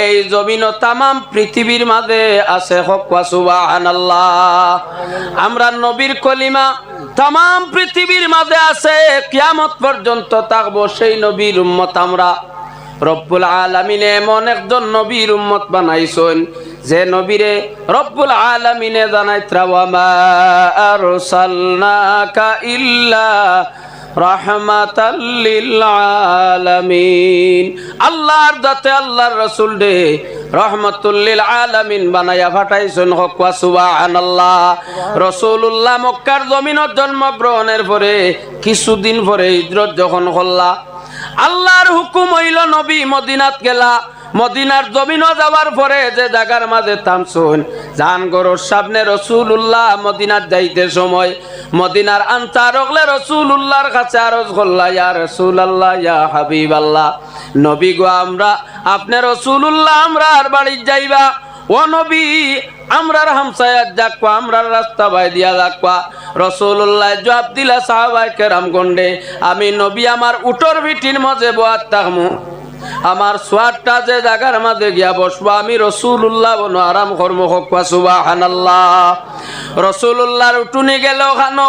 এই জমিন তামাম পৃথিবীর মাঝে আছে হক ওয়া সুবহানাল্লাহ। আমরা নবীর কলিমা তামাম পৃথিবীর মাঝে আছে, কিয়ামত পর্যন্ত থাকবো সেই নবীর উম্মত আমরা। রব্বুল আলামিনে এমন একজন নবীর উম্মত বানাইছেন যে নবীরে রব্বুল আলামিনে জানাইত্রা ওয়া মা আরসালনাকা ইল্লা রাহমাতাল লিল আলামিন। আল্লাহর দাতে আল্লাহর রাসূল দে রহমাতুল লিল আলামিন বানায়া পাঠাইছেন হক ওয়া সুবহানাল্লাহ। রাসূলুল্লাহ মক্কার জমিনত জন্মগ্রহণের পরে কিছুদিন পরে হিজরত যখন করলা, আল্লাহর হুকুম হইল নবী মদিনাত গেলা। মদিনার জমিনও যাওয়ার পরে যে জায়গার মাঝে থামছুন জান গরর সামনে রাসূলুল্লাহ মদিনাত যাইতে সময় মদিনার আনসার হলে রাসূলুল্লাহর কাছে আরজ করলা, ইয়া রাসূলুল্লাহ ইয়া হাবিবাল্লাহ, নবী গো আমরা আপনি রাসূলুল্লাহ আমরা আর বাড়ি যাইবা, ও নবী আমরার হামসায়াত যাকবা, আমরার রাস্তা বাই দিয়া যাকবা। রাসূলুল্লাহ জবাব দিলা সাহাবায়ে কেরাম গন্ডে, আমি নবী আমার উটর ভিটির মাঝে বয়াত থাকমু, আমার সোয়ারটা যে জায়গার মাঝে গিয়া বসবো আমি রাসূলুল্লাহ বনো আরাম কর্ম হক ওয়া সুবহানাল্লাহ। রাসূলুল্লাহর উঠুনি গেল খানো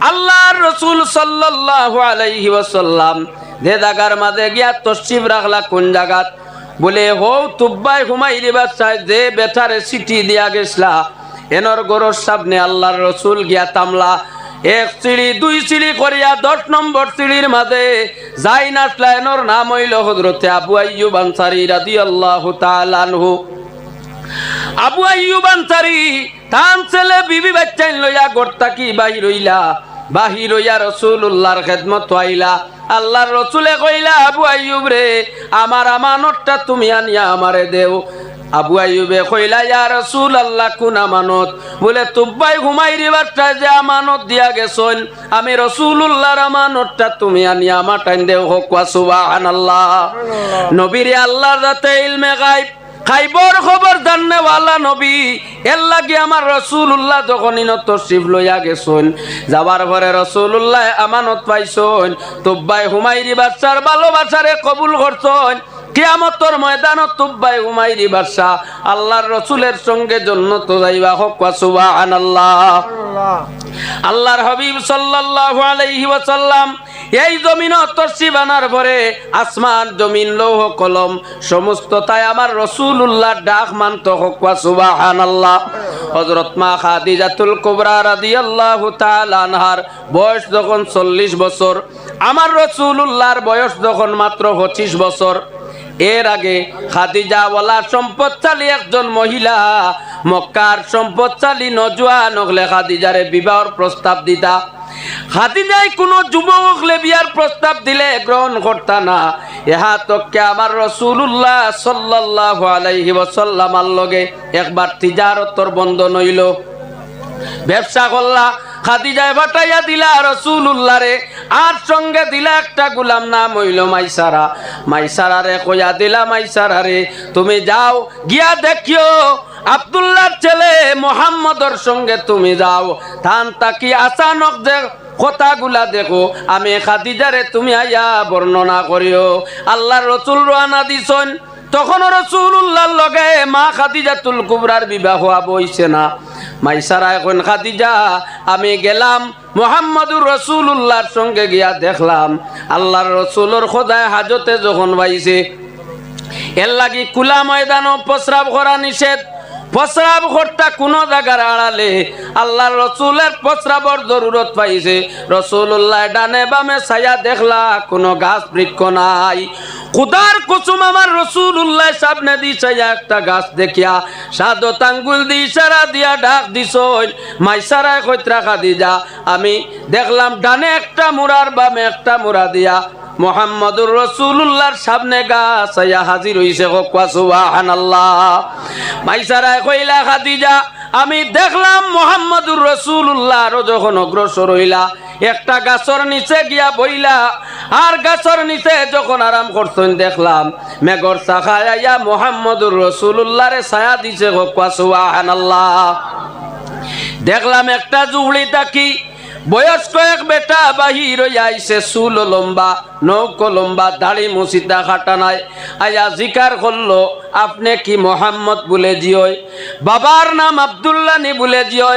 আল্লাহর রাসূল সাল্লাল্লাহু আলাইহি ওয়াসাল্লাম যে জায়গার মাঝে গিয়া তশরিফ রাখলা কোন জায়গাত বলে হো তুব্বাই হুমাইরি বাদশাহ যে বেটারে চিঠি দিয়া গেছলা এনর গরর সামনে আল্লাহর রাসূল গিয়া তামলা। এক সিঁড়ি দুই সিঁড়ি করিয়া 10 নম্বর সিঁড়ির মাঝে যাই নাচলা, এনর নাম হইল হযরতে আবু আইয়ুব আনসারী রাদিয়াল্লাহু তাআলা আনহু। আবু আইয়ুব আনসারী তান ছেলে বিবি বাচ্চা লইয়া গর্তা কি বাহির হইলা, বাহির হইয়া রাসূলুল্লাহর খেদমত আইলা। আল্লাহর রাসূলে কইলা, আবু আইয়ুব রে আমার আমানতটা তুমি আনিয়া আমারে দেও। আবু আইয়ুবে কইলা, ইয়া রাসূলুল্লাহ কোন আমানত? বলে তুব্বাই হুমাইরি বাদশা যে আমানত দিয়া গেছেন আমি রাসূলুল্লাহর আমানতটা তুমি আনিয়া আমার টাইম দেও হক ওয়া সুবহানাল্লাহ। নবীর আল্লাহর রাতে ইলমে গায়ব খাইবর খবর জাননেওয়ালা নবী এর লাগি আমার রাসূলুল্লাহ যখন তশরিফ লইয়া গেছেন যাবার পরে রাসূলুল্লাহ আমানত পাইছেন, তুব্বাই হুমাইরি বাদশার ভালোবাসারে কবুল করছেন। কিয়ামতের ময়দানত তুব্বাই হুমাইরি বাদশা আল্লাহর রাসূলের সঙ্গে জান্নাত যাইবা হক ওয়া সুবহানাল্লাহ। আল্লাহর হাবিব সাল্লাল্লাহু আলাইহি ওয়াসাল্লাম এই জমিনত তশরিফ আনার পরে আসমান জমিন লৌহ কলম সমস্ত তাই আমার রাসূলুল্লাহ ডাক মানত হক ওয়া সুবহানাল্লাহ। হযরত মা খাদিজাতুল কুবরা রাদিয়াল্লাহু তাআলা আনহার বয়স যখন 40 বছর, আমার রাসূলুল্লাহর বয়স যখন মাত্র 25 বছর, এর আগে খাদিজা ওয়ালা সম্পদশালী একজন মহিলা মক্কার সম্পদশালী নজওয়ান হলে খাদিজারে বিবাহের প্রস্তাব দিতা। খাদিজাই কোনো যুবক হলে বিয়ার প্রস্তাব দিলে গ্রহণ করতা না। ইহা তককে আমার রাসূলুল্লাহ সাল্লাল্লাহু আলাইহি ওয়াসাল্লামের লগে একবার তিজারতর বন্ধন হইল, ব্যবসা করলা। খাদিজায় বাটাইয়া দিলা রাসূলুল্লাহ রে, আর সঙ্গে দিলা একটা গোলাম নাম হইল মাইসারা। মাইসারারে কইয়া দিলা, মাইসারা রে তুমি যাও গিয়া দেখিও আব্দুল্লাহর ছেলে মুহাম্মদর সঙ্গে তুমি যাও, থান তাকি আচানক যে কথাগুলা দেখো আমি খাদিজারে তুমি আইয়া বর্ণনা করিও। আল্লাহর রাসূল রওনা দিছেন, তখন রাসূলুল্লাহর লগে মা খাদিজাতুল কুবরার বিবাহ হইছে না। মাইসারা এখন খাদিজা আমি গেলাম মুহাম্মদুর রাসূলুল্লাহর সঙ্গে গিয়া দেখলাম আল্লাহর রাসূলের খোদায় হাজতে যখন বাইছে এর লাগি কুলা ময়দানও প্রস্রাব করা নিষেধ। প্রস্রাব করতা কোনো জায়গার আড়ালে আল্লাহর রসুলের প্রস্রাবর জরুরত পাইছে। রসুল্লাহ ডানে বামে ছায়া দেখলা কোনো গাছ বৃক্ষ নাই। খুদার কুসুম আমার রসুল্লাহ সামনে দিছে একটা গাছ দেখিয়া সাদত আঙ্গুল দি ইশারা দিয়া ডাক দিছ মাইসারায় কইত্রা খাদিজা আমি দেখলাম ডানে একটা মুরার বামে একটা মুরা দিয়া মুহাম্মদুর রাসূলুল্লাহর সামনে গাছ আয়া হাজির হইছে। কওয়া সুবহানাল্লাহ। মাইসারায় কইলা খাদিজা আমি দেখলাম মুহাম্মদুর রাসূলুল্লাহ আরো যখন অগ্রসর হইলা একটা গাছের নিচে গিয়া বইলা আর গাছের নিচে যখন আরাম করছেন দেখলাম মেঘর শাখায় আয়া মুহাম্মদুর রাসূলুল্লাহরে ছায়া দিছে। কওয়া সুবহানাল্লাহ। দেখলাম একটা জুবলি তাকি বয়স্ক এক বেটা বাহির হইয়া আইছে, চুল লম্বা নৌক লম্বা দাড়ি মুছিতা খাটা নাই। আয়া জিকার করলো আপনি কি মোহাম্মদ বলে জিয়? বাবার নাম আব্দুল্লাহ নি বলে জিয়?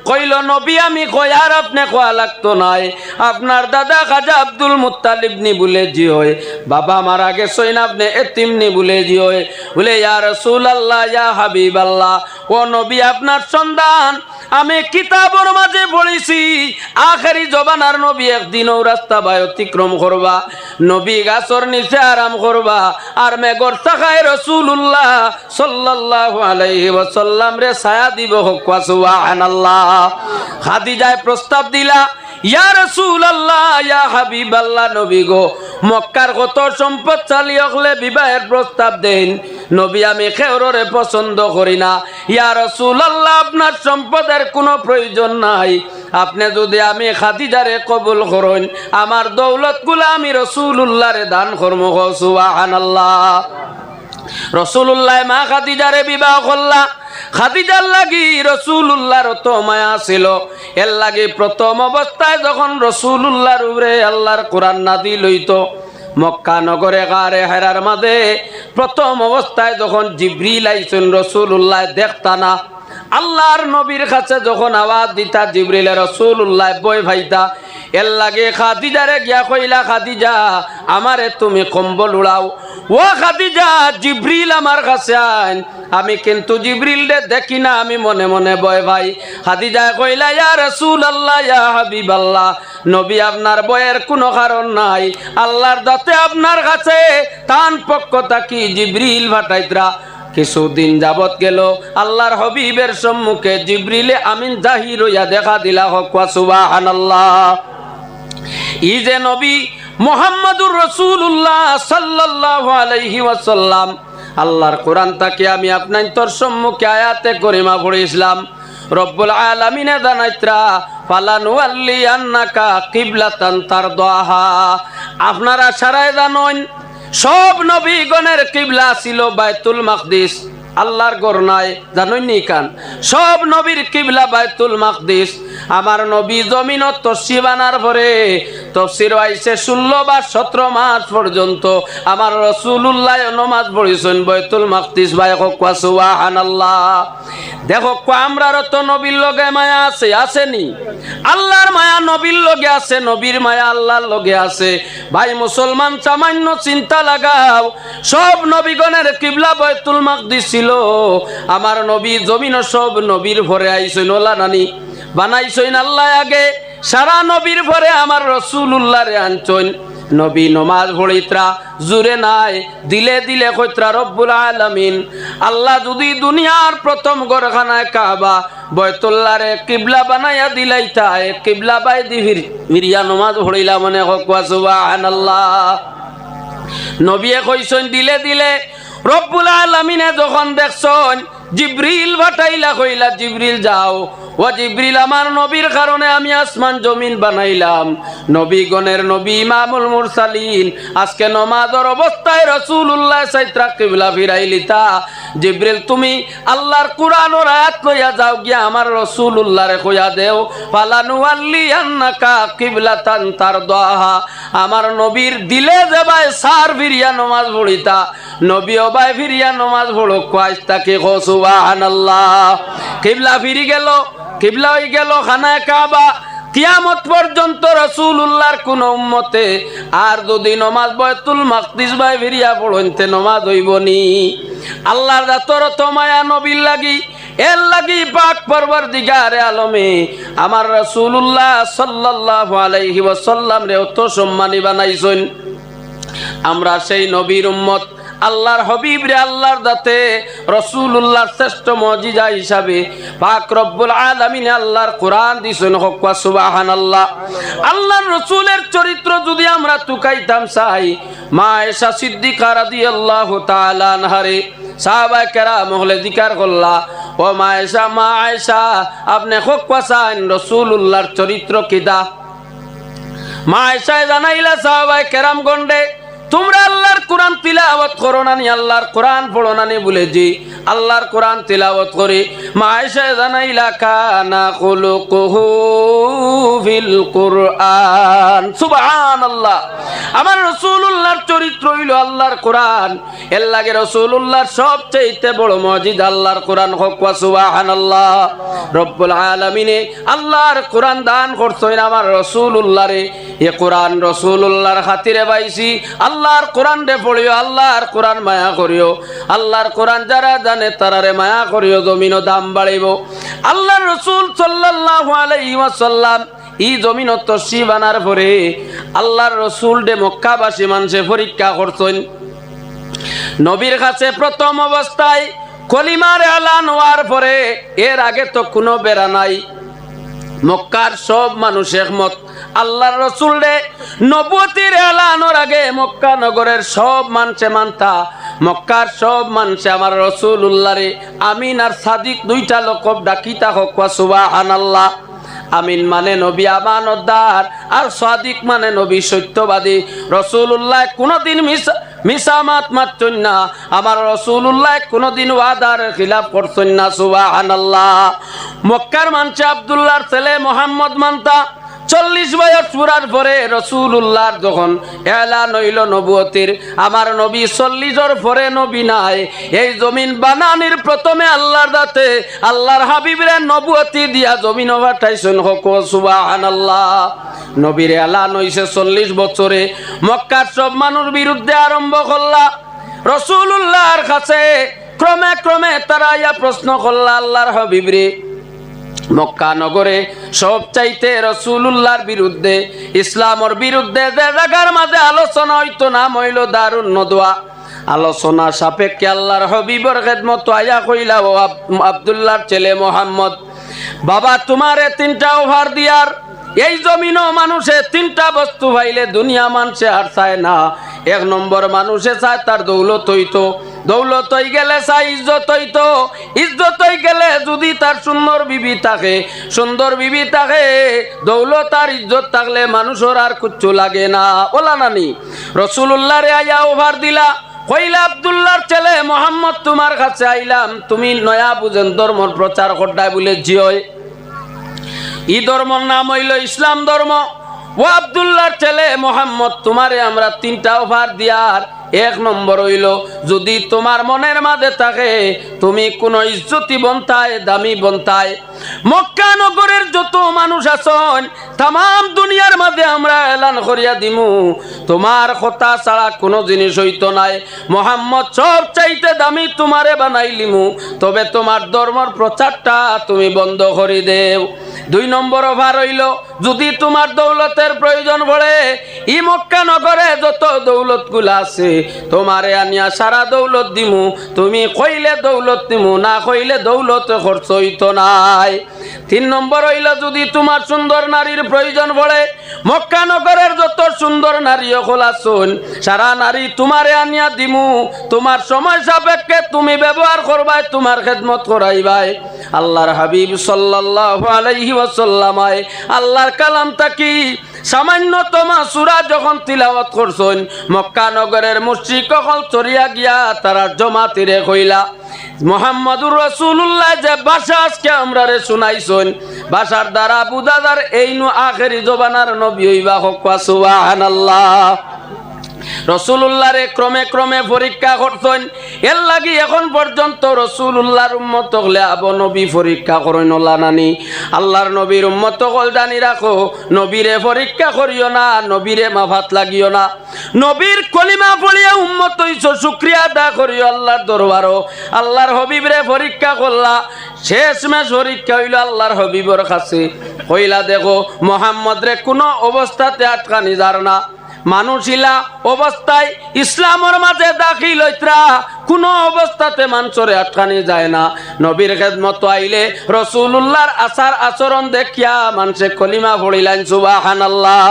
কইল নবী আমি কই আর আপনি কোয়া লাগতো নাই, আপনার দাদা খাজা আব্দুল মুত্তালিব নি বলে জিয়, বাবা মারা গেছেন না আপনি এতিম নি বলে জিয়। বলে ইয়া রাসূলুল্লাহ ইয়া হাবিবাল্লাহ ও নবী আপনার সন্তান আমি কিতাবের মাঝে পড়েছি আখেরি জবানার নবী একদিনও রাস্তা বাই অতিক্রম করবা, নবী গাছর নিচে আরাম করবা আর মেঘর শাখায় রাসূলুল্লাহ সাল্লাল্লাহু আলাইহি ওয়াসাল্লাম রে ছায়া দিব। কওয়া সুবহানাল্লাহ। খাদিজায় প্রস্তাব দিলা ইয়া রাসূলুল্লাহ ইয়া হাবিবাল্লাহ নবী গো মক্কার কত সম্পদশালী হলে বিবাহের প্রস্তাব দেন, নবী আমি খেউরে পছন্দ করি না। ইয়া রাসূলুল্লাহ আপনার সম্পদের কোনো প্রয়োজন নাই, আপনি যদি আমি খাদিজারে কবুল করেন আমার দৌলতগুলো আমি রাসূলুল্লাহরে দান করব। সুবহানাল্লাহ। রাসূলুল্লাহ মা খাদিজারে বিবাহ করলা। খাদিজার লাগি রাসূলুল্লাহর তো মায়া ছিল, এর লাগি প্রথম অবস্থায় যখন রাসূলুল্লাহর উপরে আল্লাহর কোরআন নাযিল হইতো মক্কা নগরে গারে হেরার মাঝে প্রথম অবস্থায় যখন জিবরিল আইছেন রাসূলুল্লাহ দেখতা না, আল্লাহর নবীর কাছে যখন আওয়াজ দিতা জিবরিল রাসূলুল্লাহ বই ভাইতা, এর লাগে খাদিজারে গিয়া কইলা খাদিজা আমারে তুমি কম্বল উড়াও। ও খাদিজা জিবরিল আমার কাছে আইন, আমি কিন্তু জিবরিল রে দেখি না, আমি মনে মনে ভয় ভাই। খাদিজা কইলা ইয়া রাসূলুল্লাহ ইয়া হাবিবাল্লাহ নবী আপনার ভয়ের কোনো কারণ নাই, আল্লাহর দাতে আপনার কাছে তান পক্ষ থাকি জিবরিল পাঠাইতরা। কিছুদিন যাবত গেল আল্লাহর হাবিবের সম্মুখে জিবরিলে আমিন জাহির হইয়া দেখা দিলা। কওয়া সুবহানাল্লাহ। ই যে নবী মুহাম্মদুর রাসূলুল্লাহ সাল্লাল্লাহু আলাইহি ওয়াসাল্লাম আল্লাহর কোরআন থেকে আমি আপনার তোর সম্মুখে আয়াতে করিমা পড়েছিলাম। রব্বুল আলামিনে জানাইত্রা ফালানুওয়াল্লিয়ান্নাকা কিবলাতান তারদাহা। আপনারা সারাই জানেন সব নবীগণের কিবলা ছিল বাইতুল মাকদিস, আল্লাহর ঘর নাই জানেন নি কান? সব নবীর কিবলা বাইতুল মাকদিস। আমার নবী জমিনত তফসির বানার পরে তফসির আইছে 16 বা 17 মাস পর্যন্ত আমার রাসূলুল্লাহ নামাজ পড়িছেন বাইতুল মাকদিস। ভাই কওয়া সুবহানাল্লাহ। দেখো আমরার তো নবীর লগে মায়া আছে, আসেনি? আল্লাহর মায়া নবীর লগে আছে, নবীর মায়া আল্লাহর লগে আছে। ভাই মুসলমান সামান্য চিন্তা লাগাও, সব নবীগণের কিবলা বাইতুল মাকদিস ছিল। আমার নবী জমিন সব নবীর ভরে আইছেন ওলা নানি বানাইছেন আল্লাহ আগে, সারা নবীর ভরে আমার রাসূলুল্লাহ রে আনছেন। নবী নমাজ পড়িত্রা জুরে নাই দিলে দিলে কইত্রা রব্বুল আলামিন আল্লাহ যদি দুনিয়ার প্রথম ঘরখানায় কাবা বাইতুল্লাহরে কিবলা বানাইয়া দিলাইতা কিবলা বাই দিহির মিরিয়া নমাজ পড়িলা মনে কওয়া সুবহানাল্লাহ। নবীয়ে কইছেন দিলে দিলে রব্বুল আলামিনে যখন দেখছেন জিবরিল পাঠাইলা কইলা জিবরিল যাও, ও জিবরিল আমার নবীর কারণে আমি আসমান জমিন বানাইলাম, নবীগণের নবী ইমামুল মুরসালিন আজকে নমাজের অবস্থায় রাসূলুল্লাহ সাইত্রা কিবলা ফিরাইলিতা। জিবরিল তুমি আল্লাহর কোরআনের আয়াত লইয়া যাও গিয়া আমার রাসূলুল্লাহরে কইয়া দেও ফালানুওয়াল্লিয়ান্নাকা কিবলাতান তারদাহা। আমার নবীর দিলে যে ভাই সার ফিরিয়া নমাজ পড়িতা নবী ওবাই ফিরিয়া নমাজ পড়ো কয় তাকে কো সুবহানাল্লাহ। কিবলা ফিরি গেল, কিবলা হয়ে গেল খানায়ে কাবা। কিয়ামত পর্যন্ত রাসূলুল্লাহর কোন উম্মতে আর যদি নমাজ বাইতুল মাকদিস বাই ফিরিয়া পড়নতে নমাজ হইবনি। আল্লাহর দাতরত মায়া নবীর লাগি এর লাগি পাক পরওয়ারদিগারে আলমে আমার রাসূলুল্লাহ সাল্লাল্লাহু আলাইহি ওয়াসাল্লাম রে অত সম্মানী বানাইছেন। আমরা সেই নবীর উম্মত, আল্লাহর হাবিব রে আল্লাহর দাতে রাসূলুল্লাহর শ্রেষ্ঠ মুজিজা হিসাবে পাক রব্বুল আলামিন আল্লাহর কোরআন দিছেন। হক সুবহানাল্লাহ। আল্লাহর রাসূলের চরিত্র যদি আমরা তুকাইতাম চাই, মা আয়েশা সিদ্দিকা রাদিয়াল্লাহু তাআলা আনহারে সাহাবায়ে কেরাম হলে জিকার করলা, ও মা আয়েশা আপনি হক চান রাসূলুল্লাহর চরিত্র কিদা? মা আয়েশা জানাইলা সাহাবায়ে কেরাম গন্ডে তোমরা আল্লাহর কোরআন তিলাওয়াত করো না নি, আল্লাহর কোরআন পড়ো না নি বলে জি আল্লাহর কোরআন তিলাওয়াত করে। মা আয়েশা জানাইলা কানা খুলুকুহু ফিল কোরআন। সুবহানাল্লাহ। আমার রাসূলুল্লাহর চরিত্র হইল আল্লাহর কোরআন। এর লাগে রাসূলুল্লাহর সবচেয়ে বড় মুজিজা আল্লাহর কোরআন। হক ওয়া সুবহানাল্লাহ। রব্বুল আলামিনে আল্লাহর কোরআন দান করছেন আমার রাসূলুল্লাহরে। এ কোরআন রাসূলুল্লাহর খাতিরে পাইছি। আল্লাহর কোরআন রে পড়িও, আল্লাহর কোরআন মায়া করিও। আল্লাহর কোরআন যারা জানে তারারে মায়া করিও, জমিনও দাম বাড়িব। আল্লাহর রাসূল সাল্লাল্লাহু আলাইহি ওয়াসাল্লাম এই জমিন তশরিফ আনার পরে আল্লাহর রাসূল দে মক্কাবাসী মানুষে পরীক্ষা করছেন। নবীর কাছে প্রথম অবস্থায় কলিমার এলান হওয়ার পরে, এর আগে তো কোনো বেড়া নাই, মক্কার সব মানুষ একমত আল্লাহর রাসূল রে নবুয়তির এলানোর আগে মক্কা নগরের সব মানুষে মানতা। মক্কার সব মানুষে আমার রাসূলুল্লাহ রে আমিন আর সাদিক দুইটা লকব ডাকিতা। হক সুবহানাল্লাহ। আমিন মানে নবী আমানতদার, আর সাদিক মানে নবী সত্যবাদী। রাসূলুল্লাহ কোনদিন মিসামাত মারছেন না, আমার রাসূলুল্লাহ কোনদিন ওয়াদার খিলাফ করছেন না। সুবহানাল্লাহ। মক্কার মানুষে আব্দুল্লাহর ছেলে মুহাম্মদ মানতা। 40 বছর পুরার পরে রাসূলুল্লাহর যখন এলান হইল নবুয়তির, আমার নবী 40 পরে নবী নাই। এই জমিন বানানির প্রথমে আল্লাহর দাতে আল্লাহর হাবিবের নবুয়তি দিয়া জমিন পাঠাইছেন। হক সুবহানাল্লাহ। নবীর এলান হইছে 40 বছরে। মক্কার সব মানুষ বিরুদ্ধে আরম্ভ করলা। রাসূলুল্লাহর কাছে ক্রমে ক্রমে তারা ইয়া প্রশ্ন করলা আল্লাহর হাবিবরে। মক্কা নগরে সব চাইতে রাসূলুল্লাহর বিরুদ্ধে, ইসলামের বিরুদ্ধে যে জায়গার মাঝে আলোচনা হইতো নাম হইল দারুন নদওয়া। আলোচনা সাপেক্ষে আল্লাহর হাবিবের খেদমত আয়া কইলা, ও আব্দুল্লাহর ছেলে মোহাম্মদ, বাবা তোমারে 3টা ওভার দিয়ার এই জমিনও মানুষে 3টা বস্তু পাইলে দুনিয়া মানুষে আর চায় না। 1 নম্বর মানুষে চায় তার দৌলত হইতো, দৌলত হয়ে গেলে চাই ইজ্জত হইতো, ইজ্জত হয়ে গেলে যদি তার সুন্দর বিবি থাকে, সুন্দর বিবি থাকে, দৌলত আর ইজ্জত থাকলে মানুষের আর কিচ্ছু লাগে না। ওলা নানি রাসূলুল্লাহ রে আয়া ওভার দিলা, কইলা আব্দুল্লাহর ছেলে মোহাম্মদ তোমার কাছে আইলাম, তুমি নয়া বুঝেন ধর্মর প্রচার করডাই বলে জিয়। ই ধর্মর নাম হইল ইসলাম ধর্ম। ও আব্দুল্লাহর ছেলে মোহাম্মদ তোমারে আমরা 3টা অফার দিয়ার। 1 নম্বর হইল যদি তোমার মনের মাঝে থাকে তুমি কোন ইজ্জতি বন্তায় দামি বন্তায়, মক্কা নগরের যত মানুষ আছেন তাম দুনিয়ার মাঝে আমরা এলান করিয়া দিমু তোমার কথা ছাড়া কোনো জিনিস হইতো নাই, মোহাম্মদ সব চাইতে দামি তোমারে বানাইলিমু, তবে তোমার ধর্মর প্রচারটা তুমি বন্ধ করে দেও। 2 নম্বর অফার হইল যদি তোমার দৌলতের প্রয়োজন পড়ে ই মক্কা নগরে যত দৌলত গুলা আছে তোমারে আনিয়া সারা দৌলত দিমু, তুমি কইলে দৌলত দিমু, না কইলে দৌলত খরচ হইতো নাই। 3 নম্বর হইল যদি তোমার সুন্দর নারীর প্রয়োজন পড়ে মক্কা নগরের যত সুন্দর নারী সকল আছেন সারা নারী তোমারে আনিয়া দিমু, তোমার সময় সাপেক্ষে তুমি ব্যবহার করবাই, তোমার খেদমত করাইবাই। আল্লাহর হাবিব সাল্লাল্লাহু আলাইহি ওয়াসাল্লাম আল্লাহর কালামটা কি সামান্যতম সূরা যখন তিলাওয়াত করছেন মক্কা নগরের মুশরিক সকল চরিয়া গিয়া তারা জমাতিরে কইলা মুহাম্মদুর রাসূলুল্লাহ যে ভাষা আজকে আমরারে শুনাইছেন ভাষার দ্বারা বুঝাদার এই নু আখেরি জবানার নবী হইবা। হক সুবহানাল্লাহ। রসুলুল্লাহরে ক্রমে ক্রমে পরীক্ষা করতেন। এর লাগি এখন পর্যন্ত রসুলুল্লাহর উম্মত হলে আবু নবী পরীক্ষা করেন না নানি। আল্লাহর নবীর উম্মত হল জানি রাখো, নবীরে পরীক্ষা করিও না, নবীরে মাফাত লাগিও না। নবীর কলিমা পড়িয়া উম্মত হইছো, শুকরিয়া আদা করিও আল্লাহর দরবারও। আল্লাহর হবিবরে পরীক্ষা করলা, শেষমেশ পরীক্ষা হইল আল্লাহর হবিবর কাছে। কইলা দেখো মোহাম্মদ রে কোনো অবস্থাতে আটকানি যার না। মানুষিলা অবস্থায় ইসলামের মাঝে দাখিল হইতরা, কোনো অবস্থাতে মানুষরে আটকানি যায় না। নবীর খেদমত আইলে রসুলুল্লাহর আচার আচরণ দেখিয়া মানুষে কলিমা পড়িলেন সুবহানাল্লাহ।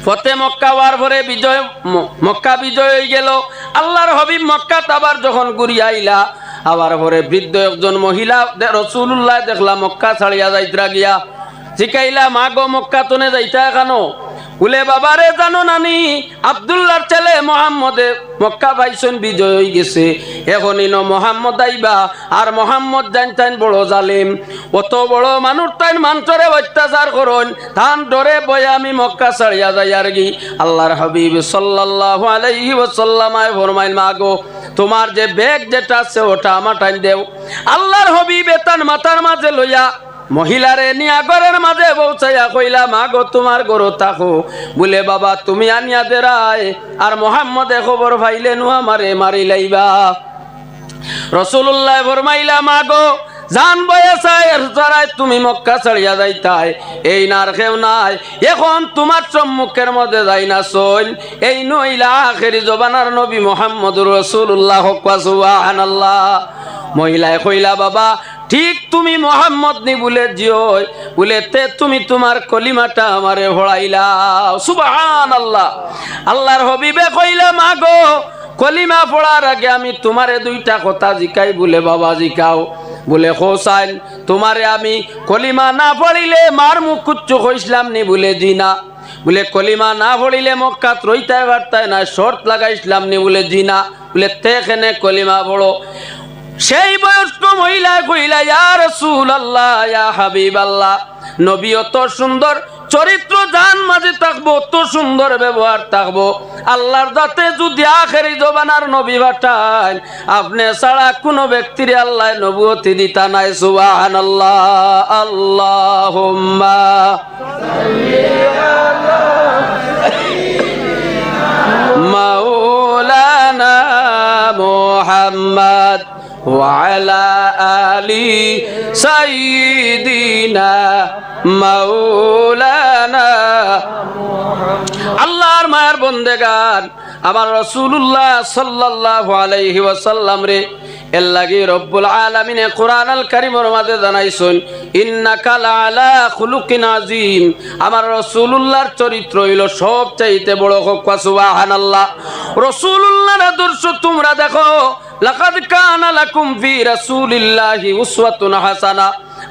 ফতে মক্কা হওয়ার পরে মক্কা বিজয় হয়ে গেল। আল্লাহর হবিব মক্কা আবার যখন ঘুরিয়া আইলা, আবার পরে বৃদ্ধ একজন মহিলা রসুলুল্লাহ দেখলা মক্কা ছাড়িয়া যাইতরা গিয়া। শিখাইলা মা গো মক্কা তনে যাইতা কেন? বলে বাবারে জানো নানি, আব্দুল্লাহর ছেলে মোহাম্মদে মক্কা পাইছেন বিজয় হয়ে গেছে। এখন ইনো মোহাম্মদ আইবা, আর মোহাম্মদ জানতেন বড় জালিম, অত বড় মানুষ তাই মানুষরে অত্যাচার করুন, তান ডরে বয়ে আমি মক্কা ছাড়িয়া যাই আর কি। আল্লাহর হাবিব সাল্লাল্লাহু আলাইহি ওয়াসাল্লাম ফরমাইল মা গো তোমার যে ব্যাগ যেটা আছে ওটা আমার টাইম দেও। আল্লাহর হাবিব তার মাথার মাঝে লইয়া মহিলারে নিয়া ঘরের মাঝে পৌঁছাইয়া কইলা মা গো তোমার গরু থাকো। বলে বাবা তুমি আনিয়া দেরাই, আর মোহাম্মদে খবর পাইলে নু আমারে মারি লাইবা। রসুল্লাহ ফরমাইলা মা গো জান বয়াসায় তুমি মক্কা ছাড়িয়া যাইতাই, এই নার কেউ নাই। এখন তোমার সম্মুখের মধ্যে যাই না চল, এই নইলা আখেরি জবানার নবী মোহাম্মদুর রাসূলুল্লাহ সুবহানাল্লাহ। মহিলায় কইলা বাবা ঠিক তুমি মোহাম্মদ নি বলে জিও, বলে তে তুমি তোমার কলিমাটা আমারে ভরাইলা সুবহানাল্লাহ। আল্লাহর হবিবে কইলা মা গো কলিমা পড়ার আগে আমি তোমারে দুইটা কথা জিকাই। বলে বাবা জিকাও। বলে হোসাইন তোমারে আমি কলিমা না পড়িলে মার মুখ কুচ্চু কইসলাম নি? বলে জি না। বলে কলিমা না পড়িলে মক্কা রইতে পারতাই না, শর্ত লাগাইছিলাম নি? বলে জি না। বলে তেখানে কলিমা পড়ো। সেই বয়স্ক মহিলা কইলা ইয়া রাসূলুল্লাহ ইয়া হাবিবাল্লাহ, নবী অত সুন্দর চরিত্র জান মাঝে থাকবো, অত সুন্দর ব্যবহার থাকবো, আল্লাহর দাতে যদি আখেরি জবানার নবী পাঠান আপনি ছাড়া কোনো ব্যক্তির আল্লাহ নবুয়তি দিতা নাই। সুবহানাল্লাহ। আল্লাহুম্মা সাল্লি আলা মাওলানা মুহাম্মদ وعلى آل سيدنا مولانا। আল্লাহর মায়ের বন্দেগান আমার রাসূলুল্লাহ সাল্লাল্লাহু আলাইহি ওয়াসাল্লাম রে এর লাগি রব্বুল আলামিনে কোরআন আল কারীমের মাঝে জানাইছেন ইন্নাকা লাআলা খুলুকিন আযীম। আমার রাসূলুল্লাহর চরিত্র হইল সবচাইতে বড়। সুবহানাল্লাহ। রাসূলুল্লাহর আদর্শ তোমরা দেখো, লাকাদ কানা লাকুম ফি রাসূলিল্লাহি উসওয়াতুন হাসানা।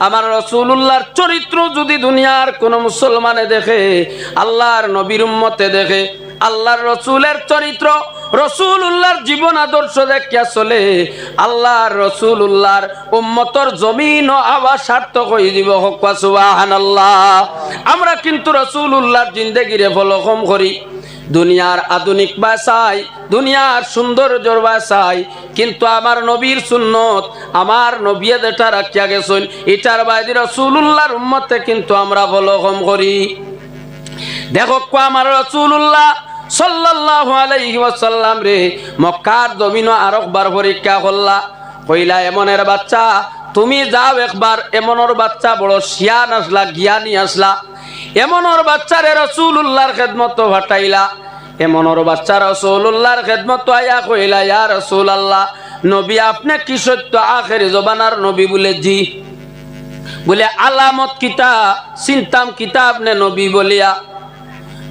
আমার রাসূলুল্লাহর চরিত্র যদি দুনিয়ার কোন মুসলমানে দেখে, আল্লাহর নবীর উম্মতে দেখে, আল্লাহর রসুলের চরিত্র রসুলুল্লাহর জীবন আদর্শ দেখিয়া চলে, আল্লাহর রসুলুল্লাহর উম্মতর জমিন ও আওয়াজ সার্থক হয়ে দিব। সুবহানাল্লাহ। আমরা কিন্তু রসুলুল্লাহর জিন্দেগিরে ফলকম করি, দুনিয়ার আধুনিক ভাষায় দুনিয়ার সৌন্দর্যর ভাষায়, কিন্তু আমার নবীর সুন্নত আমার নবী যেটা রাখিয়া গেছেন এটার বাইরে রসুলুল্লাহর উম্মতে কিন্তু আমরা ফলকম করি। দেখো আমার রাসূলুল্লাহ সাল্লাল্লাহু আলাইহি ওয়াসাল্লাম রে মক্কার জমিন আরেকবার পরীক্ষা করলা। কইলা এমনের বাচ্চা তুমি যাও একবার, এমনের বাচ্চা বড় শিয়ান আসলা, জ্ঞানী আসলা, এমনের বাচ্চারে রাসূলুল্লাহর খেদমত পাঠাইলা। এমনের বাচ্চা রাসূলুল্লাহর খেদমত আয়া কইলা ইয়া রাসূলুল্লাহ নবী আপনি কি সত্য আখেরি জবানার নবী? বলে জি। বলে আলামত কিতা চিন্তাম কিতা আপনি নবী বলিয়া?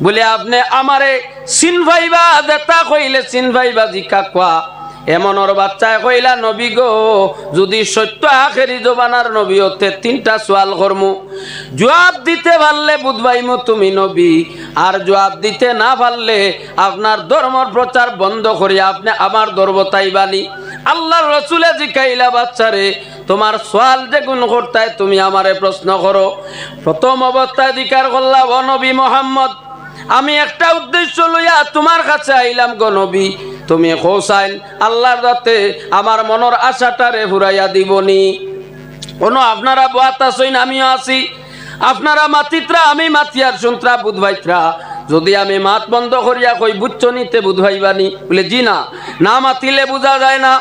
বলে আপনি আমারে চিনভাইবা দেতা কইলে চিনভাইবা জিকা কোয়া। এমনর বাচ্চায় কইলা নবী গো যদি সত্য আখেরি জবানার নবী হতে তিনটা সওয়াল করমু, জবাব দিতে পারলে বুঝবাইমু তুমি নবী, আর জবাব দিতে না পারলে আপনার ধর্মর প্রচার বন্ধ করিয়া আপনি আমার ধর্ম তাইবানি। আল্লাহর রাসূলে জিকাইলা বাচ্চারে তোমার সওয়াল যে গুণ করতায় তুমি আমারে প্রশ্ন করো। প্রথম অবস্থায় জিকার করলা ও নবী মুহাম্মদ আমি একটা উদ্দেশ্য লইয়া তোমার কাছে আইলাম গো নবী, তুমি কৌসাইন আল্লাহর রাতে আমার মনের আশাটারে ফুরাইয়া দিবনি। কোনো আপনারা বাত আসইন, আমিও আছি, আপনারা মাতিত্রা আমি মাতিয়ার শুনত্রা বুধভাইত্রা, যদি আমি মাত বন্ধ করিয়া কই বুঝছো নিতে বুধভাইবানি বলে জি না, না মাতিলে বোঝা যায় না।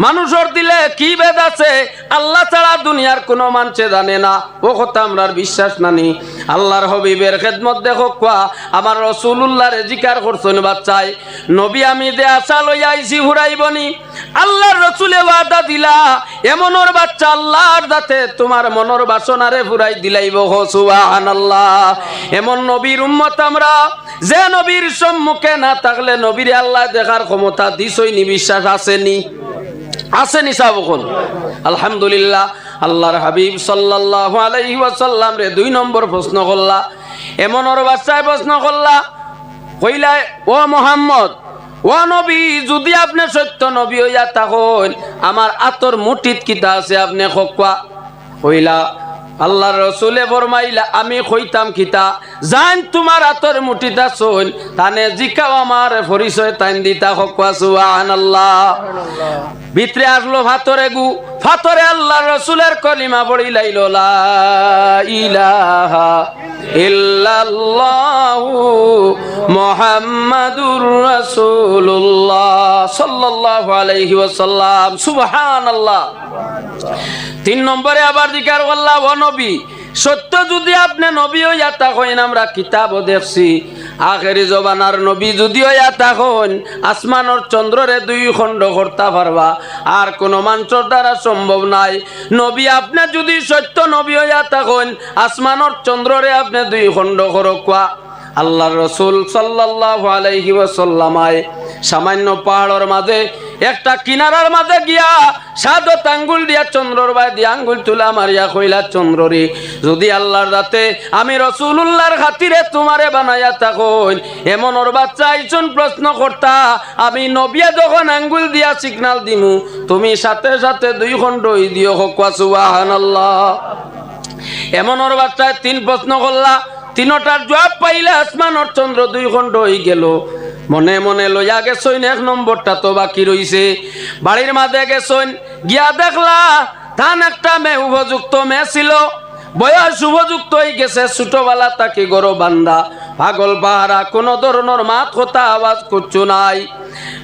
মানুষের দিলে কি বেদ আছে আল্লাহ ছাড়া দুনিয়ার কোনো মানুষে জানে না, ও কথা আমরার বিশ্বাস নানি। আল্লাহর হবিবের খেদমত দেখো কোয়া আমার রাসূলুল্লাহর জিকার করছেন বাচ্চায়, নবী আমি দে আশা লইয়া আইছি ফুরাইবনি। আল্লাহর রাসূলে ওয়াদা দিলা এমনর বাচ্চা আল্লাহর দাতে তোমার মনের বাসনারে ফুরাই দিলাইব। সুবহানাল্লাহ। এমন নবীর উম্মত আমরা, যে নবীর সম্মুখে না থাকলে নবীর আল্লাহ দেখার ক্ষমতা দিছইনি, বিশ্বাস আসেনি? আসেনি সাবকুন? আলহামদুলিল্লাহ। আল্লাহর হাবিব সাল্লাল্লাহু আলাইহি ওয়াসাল্লাম রে 2 নম্বর প্রশ্ন করলা, এমন ওর বাচ্চায় প্রশ্ন করলা, কইলা ও মুহাম্মদ, ও নবী, যদি আপনি সত্য নবী হইয়া থাকেন আমার আতর মুঠিত কিতা আছে আপনি কওয়া। কইলা আল্লাহর রাসূলে ফরমাইলা আমি কইতাম কিতা, জান তোমার আতর মুঠিতা শোন, তানে জিকাও আমার পরিচয় তাইন দিতা কওয়া। সুবহানাল্লাহ। ভিতরে আসলো ফাতরে গু, ফাতরে আল্লাহর রাসূলের কলিমা পড়ি লাইলো লা ইলাহা ইল্লাল্লাহু মুহাম্মাদুর রাসূলুল্লাহ সাল্লাল্লাহু আলাইহি ওয়াসাল্লাম। সুবহানাল্লাহ। 3 নম্বরে আবার জিকার করলা, ও নবী, সত্য যদি আপনি নবী হইয়া থাকেন আমরা কিতাব দেখছি আখেরি জবানার নবী যদি হইয়া থাকেন আসমানের চন্দ্ররে 2 খণ্ড করতে পারবা, আর কোন মানুষের দ্বারা সম্ভব নাই। নবী আপনি যদি সত্য নবী হইয়া থাকেন আসমানের চন্দ্ররে আপনি 2 খণ্ড করবা। আল্লাহর রাসূল সাল্লাল্লাহু আলাইহি ওয়াসাল্লাম সামান্য পাহাড়ের মাঝে একটা কিনারার মাঝে গিয়া 7 আঙ্গুল দিয়া চন্দ্রর বাই দিয়া আঙ্গুল তুলা মারিয়া কইলা, চন্দ্ররে যদি আল্লাহর রাতে আমি রাসূলুল্লাহর খাতিরে তোমারে বানাইয়া থাকুন, এমন ওর বাচ্চা আইছন প্রশ্ন করতা, আমি নবিয়া যখন আঙ্গুল দিয়া সিগনাল দিমু তুমি সাথে সাথে 2 খণ্ড দিও। কওয়া সুবহানাল্লাহ। এমন ওর বাচ্চায় 3 প্রশ্ন করলা, 3টার জবাব পাইলে আসমানের চন্দ্র 2 খণ্ড হয়ে গেল। মনে মনে লইয়া গেছইন, 1 নম্বরটা তো বাকি রইছে। বাড়ির মাঝে গেছইন, গিয়া দেখলা ধান একটা মেয়ে, উপযুক্ত মেয়ে ছিল, বয়স উপযুক্ত হয়ে গেছে, ছোটবেলা তাকে গরো বান্ধা, পাগল পাহারা, কোনো ধরনের মাত কথা আওয়াজ করছো নাই,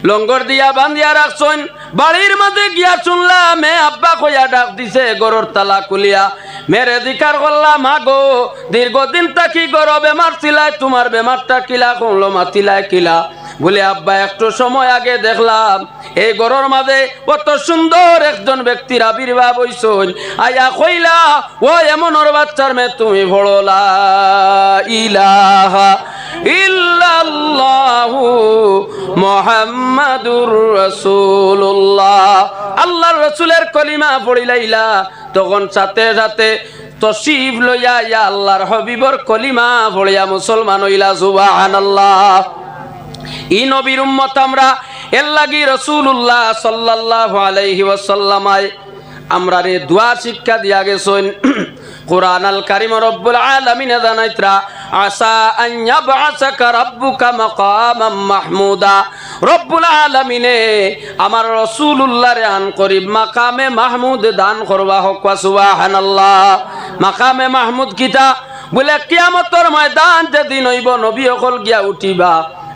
লঙ্গর দিয়া বান্ধিয়া রাখছইন। বাড়ির মাঝে গিয়া শুনলা মেয়ে আব্বা কইয়া ডাক দিছে, গরর তালা খুলিয়া মেরে দিকার করলাম, মাগো দীর্ঘদিন তাকি গরো বেমার ছিলাই, তোমার বেমারটা কিলা করলো মাতিলাই কিলা? বলে আব্বা একটু সময় আগে দেখলাম এই গরর মাঝে কত সুন্দর একজন ব্যক্তির আবির্ভাব হইছইন, আয়া কইলা ও এমন ওর বাচ্চার মেয়ে তুমি বড় লা ইলাহা ইল্লাল্লাহু মুহাম্মাদুর রাসূলুল্লাহ। আল্লাহর রাসূলের কলিমা পড়িলাইলা, তখন সাথে সাথে তশরিফ লইয়া ইয়া আল্লাহর হাবিবর কলিমা পড়িয়া মুসলমান হইলা। সুবহানাল্লাহ। ই নবীর উম্মত আমরা, এর লাগি রাসূলুল্লাহ সাল্লাল্লাহু আলাইহি ওয়াসাল্লাম আমরা রে দোয়া শিক্ষা দিয়া গেছেন। কুরআন আল কারীম রব্বুল আলামিন জানাইতরা, আসা আন ইয়াবআসাকা রাব্বুকা মাকামাম মাহমুদা। রব্বুল আলামিনে আমার রাসূলুল্লাহরে আন করিব মাকামে মাহমুদ দান করবা। হক সুবহানাল্লাহ। মাকামে মাহমুদ কিতা? বলে কিয়ামতের ময়দান যেদিন হইব নবী সকল গিয়া উঠিবা,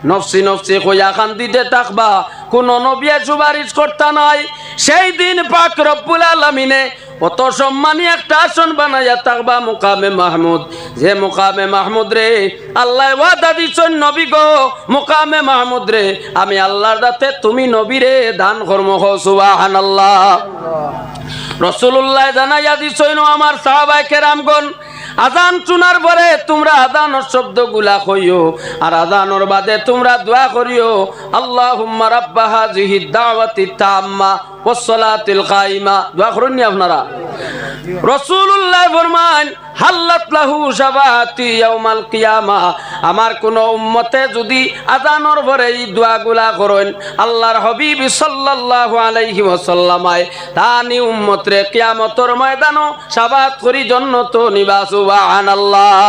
নফসি নফসি কইয়া কান্দিতে থাকবা, কোন নবিয়া সুপারিশ করতা নাই। সেই দিন পাক রব্বুল আলামিনে কত সম্মানী একটা আসন বানাইয়া থাকবা, মুকামে মাহমুদ। যে মুকামে মাহমুদ রে আল্লাহ ওয়াদা দিছেন, নবী গো মুকামে মাহমুদ রে আমি আল্লাহর দাতে তুমি নবী রে দান কর্ম। সুবহানাল্লাহ। রাসূলুল্লাহ জানাইয়া দিছেন, আমার সাহাবায়ে কেরামগণ, আজান শোনার পরে তোমরা আজানের শব্দগুলা কইও, আর আজানের বাদে তোমরা দোয়া করিও, আল্লাহুম্মা রাব্বা হাযিহিদ দাওয়াতিত তাম্মা ওয়াস সালাতিল কায়িমা। দোয়া করুননি আপনারা? রাসূলুল্লাহ ফরমান, হাল্লাত লাহু শাফাআতি ইয়াউমাল কিয়ামা। আমার কোন উম্মতে যদি আজানোর পরে এই দোয়াগুলা করেন আল্লাহর হাবিব সাল্লাল্লাহু আলাইহি ওয়াসাল্লামায় তানি উম্মতরে কিয়ামতের ময়দানও শাফাত করি জান্নাত নিবা সুবহানাল্লাহ।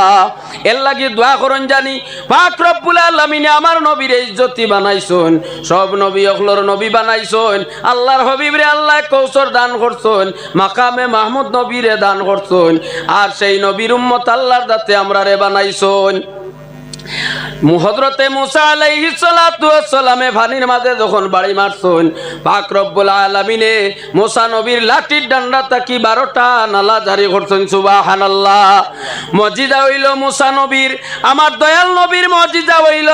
এর লাগি দোয়া করেন জানি পাক রব্বুল আলামিন আমার নবীর ইজ্জতি বানাইছেন, সব নবী অখলর নবী বানাইছেন। আল্লাহর হাবিবরে আল্লাহ কৌশর দান করছেন, মাকামে মাহমুদ নবীরে দান করছেন, আর সেই নবীর উম্মত আল্লাহর দাতে আমরারে বানাইছেন। হযরতে মুসা আলাইহিস সালাতু ওয়াস সালামে পানির মাঝে যখন বাড়ি মারছেন পাক রব্বুল আলামিনে মুসা নবীর লাঠির ডান্ডা তাকি 12টা নালা জারি করছেন সুবহানাল্লাহ। মুজিজা হইল মুসা নবীর, আমার দয়াল নবীর মুজিজা হইল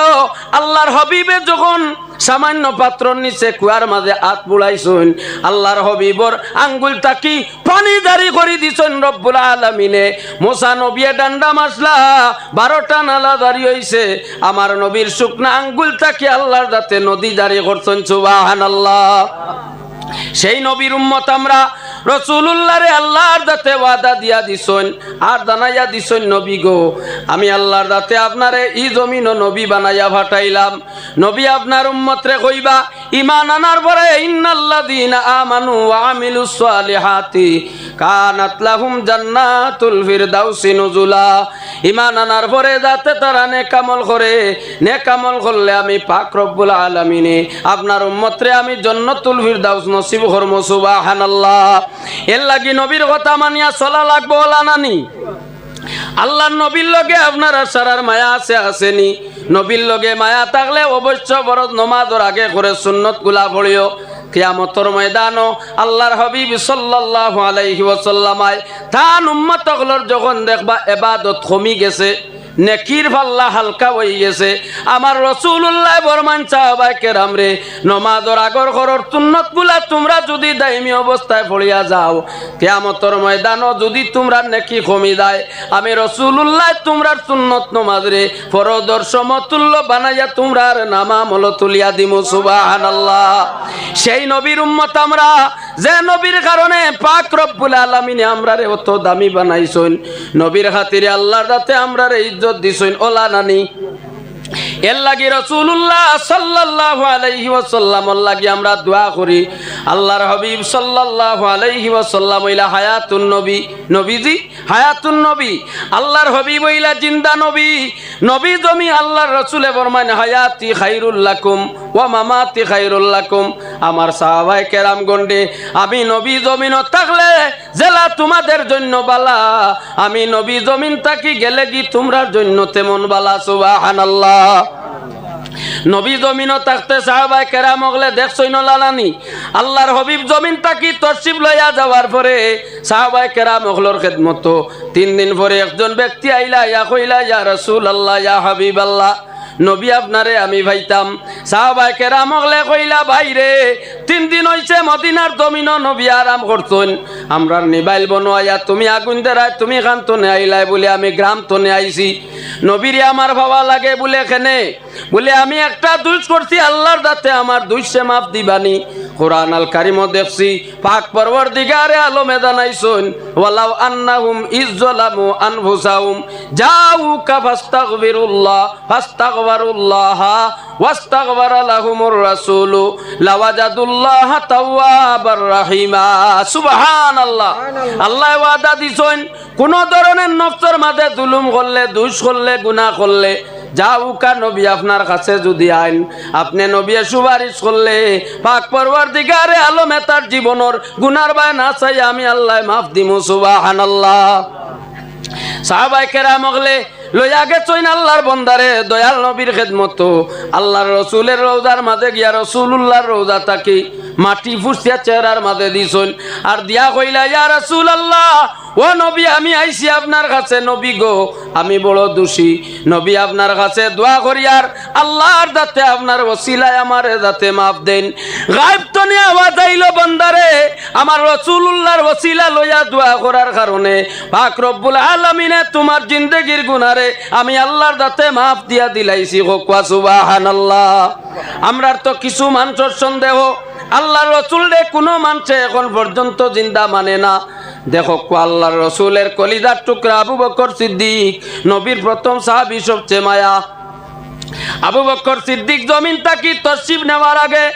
আল্লাহর হাবিবে যখন সামান্য পাত্রর নিচে কুয়ার মাঝে হাত বুলাইছেন আল্লাহর হাবিবর আঙ্গুল তাকি পানি জারি করে দিছেন রব্বুল আলামিনে। মুসা নবী ডান্ডা মাসলা 12টা নালা জারি হইছে, আমার নবীর শুকনা আঙ্গুল তাকি আল্লাহর দাতে নদী জারি করছেন সুবহানাল্লাহ। সেই নবীর উম্মত আমরা রাসূলুল্লাহরে আল্লাহর দাতে ওয়াদা দিয়া দিছেন আর জানাইয়া দিছেন নবী গো আমি আল্লাহর দাতে আপনারে এই জমিন নবী বানাইয়া পাঠাইলাম। নবী আপনার উম্মতরে কইবা ঈমান আনার পরে ইন্নাল্লাযীনা আমানু ওয়া আমিলুস সালিহাতি কানাত লাহুম জান্নাতুল ফিরদাউসি নুজুলা। ঈমান আনার পরে যাতে তারা নেক আমল করে, নেক আমল করলে আমি পাক রব্বুল আলামিনে আপনার উম্মতরে আমি জান্নাতুল ফিরদাউস নসিব করব সুবহানাল্লাহ। এর লাগি নবীর কথা মানিয়া চলা লাগবো ওলা নানি। আল্লাহর নবীর লগে আপনার সারার মায়া আছে আসেনি? নবীর লগে মায়া থাকলে অবশ্য ফরজ নামাজের আগে করে সুন্নত গুলা পড়িও। কিয়ামতের ময়দানও আল্লাহর হাবিব সাল্লাল্লাহু আলাইহি ওয়াসাল্লামায় তান উম্মতগুলোর যখন দেখবা ইবাদত কমি গেছে, নেকির পাল্লা হালকা হয়ে গেছে, আমার রাসূলুল্লাহ ফরমান সাহাবায়ে কেরাম রে নামাজের আগর ঘরের সুন্নত গুলা তোমরা যদি দাইমি অবস্থায় পড়িয়া যাও কিয়ামতের ময়দানও যদি তোমরা নেকি কমি যায় আমি রাসূলুল্লাহ তোমরা সুন্নত নামাজ রে ফরজের সমতুল্য বানাইয়া তোমরার নামামল তুলিয়া দিমু সুবহানাল্লাহ। সেই নবীর উম্মত আমরা যে নবীর কারণে পাক রব্বুল আলামিন আমরারে অত দামি বানাইছেন, নবীর খাতিরে আল্লাহর দাতে আমরারে ইজ্জত দিছেন ওলা নানি। এর লাগি রাসূলুল্লাহ সাল্লাল্লাহু আলাইহি ওয়াসাল্লামের লাগি আমরা দোয়া করি আল্লাহর হাবিব সাল্লাল্লাহু আলাইহি ওয়াসাল্লাম হইলা হায়াতুন নবী, নবীজি হায়াতুন নবী, আল্লাহর হাবিব হইলা জিন্দা নবী। নবী জমি আল্লাহর রাসূলে ফরমান হায়াতি খায়রুল লাকুম ওয়া মামাতি খায়রুল লাকুম। আমার সাহাবায়ে কেরাম গন্ডে আমি নবী জমিন থাকলে জেলা তোমাদের জন্য বালা, আমি নবী জমিন থাকি গেলে কি তোমরার জন্য তেমন বালা সুবহানাল্লাহ। নবী জমিন থাকতে সাহাবায়ে কেরাম হলে দেখছই না লালানি আল্লাহর হাবিব জমিন থাকি তশরিফ লইয়া যাওয়ার পরে সাহাবায়ে কেরাম হলর খেদমত 3 দিন পরে একজন ব্যক্তি আইলা ইয়া কইলা ইয়া রাসূলুল্লাহ ইয়া হাবিবাল্লাহ নবী আপনারে আমি ভাইতাম। সাহাবায়ে কেরাম হলে কইলা ভাই রে 3 দিন হইছে মদিনার জমিন নবী আরাম করছেন, আমরার নিবাইল বনোয়া তুমি আগুন দেরায় তুমি খান তো নে আইলাই বলে আমি গ্রাম তো নে আইছি। নবীরে আমার ভাবা লাগে বলে এখানে বলে আমি একটা দুষ করছি আল্লাহর দাতে আমার দুইশে মাফ দিবানি। কোরআন আল কারিম দেখছি পাক পরওয়ারদিগারে আলমে জানাইছেন ওয়ালাউ আন্নাহুম ইযলামু আনফুসাহুম জাউকা ফাস্তাগফিরুল্লাহ ফাস্তাগফিরুল্লাহ ওয়াস্তাগফারা লাহুমুর রাসূলু লাওয়াজাদুল্লাহ তাওয়াবার রহিমা। সুবহানাল্লাহ। আল্লাহ ওয়াদা দিছেন কোন ধরনের নফসের মাঝে জুলুম করলে, দুষ করলে, গুনাহ করলে যাউকা নবী আপনার কাছে যদি আইন আপনি নবী সুপারিশ করলে পাক পরওয়ারদিগারে আলমে তার জীবনের গুনার বায় না চাই আমি আল্লাহ মাফ দিমু সুবহানাল্লাহ। সাহাবায়ে কেরাম হলে লইয়া গেছেন আল্লাহর বন্দারে দয়াল নবীর খেদমত আল্লাহর রসুলের রওজার মাঝে গিয়া রাসূলুল্লাহর রওজা তাকি মাটি ফুসিয়া চেহারার মাঝে দিছেন আর দিয়া কইলা ইয়া রাসূলুল্লাহ ও নবী আমি আইছি আপনার কাছে, নবী গো আমি বড় দোষী, নবী আপনার কাছে দোয়া করি আর আল্লাহর দাতে আপনার ওসিলায় আমারে যাতে মাফ দেন। গায়েব তো নিয়ে আওয়াজ আইল বান্দারে আমার রাসূলুল্লাহর ওসিলা লইয়া দোয়া করার কারণে পাক রব্বুল আলামিনে তোমার জিন্দেগির গুনারে আমি আল্লাহর দাতে মাফ দিয়া দিলাইছি। কোয়া সুবহানাল্লাহ। আমরার তো কিছু মানুষের সন্দেহ আল্লাহর রাসূল রে কোনো মানুষে এখন পর্যন্ত জিন্দা মানে না, দেখো আল্লাহর রসুলের কলিজার টুকরা আবু বকর সিদ্দিক, নবীর প্রথম সাহাবী, সবচেয়ে মায়া। আবু বকর সিদ্দিক জমিন তাকি তশরিফ নেওয়ার আগে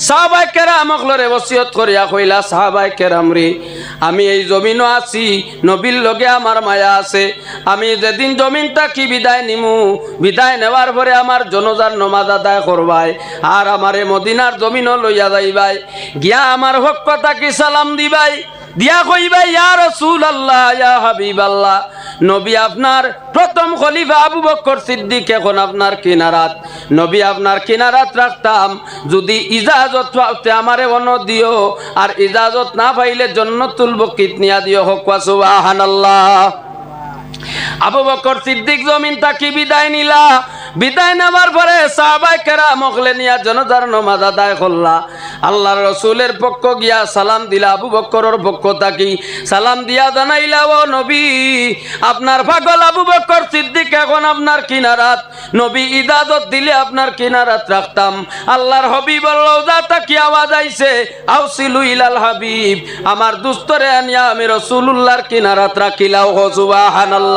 সাহাবায়ে কেরামক লরে ওসিয়ত করিয়া কইলা, সাহাবায়ে কেরাম রে, আমি এই জমিনও আছি, নবীর লগে আমার মায়া আছে। আমি যেদিন জমিন তাকি বিদায় নিমু, বিদায় নেওয়ার পরে আমার জনজার নমাজ আদায় করবাই, আর আমারে মদিনার জমিনও লইয়া যাইবাই, গিয়া আমার পক্ষ তাকি সালাম দিবাই, দিয়া কইবাই, ইয়া রাসূলুল্লাহ, ইয়া হাবিবাল্লাহ, নবী আপনার প্রথম খলিফা আবু বকর সিদ্দিক এখন আপনার কিনারাত, নবী আপনার কিনারাত রাখতাম, যদি ইজাজত পাওতে আমারে অন দিও, আর ইজাজত না পাইলে জান্নাতুল বকিত নিয়া দিও। হোক সুবহানাল্লাহ। আবু বকর সিদ্দিক জমিন তাকি বিদায় নিলা, বিদায় নেওয়ার পরে সাহাবায়ে কেরামক নিয়া জনতার নামাজ আদায় করলা। আল্লাহর রসুলের পক্ষ গিয়া সালাম দিলা, আবু বকরের পক্ষ তাকি সালাম দিয়া জানাইলা, ও নবী, আপনার পাগল আবু বকর সিদ্দিক এখন আপনার কিনারাত, নবী ইজাজত দিলে আপনার কিনারাত রাখতাম। আল্লাহর হাবিব রওজা তাকি আওয়াজ আইছে, আউসিলু ইলাল হাবিব, আমার দুস্তরে আনিয়া আমি রাসূলুল্লাহর কিনারাত রাখিলাও। সুবহানাল্লাহ।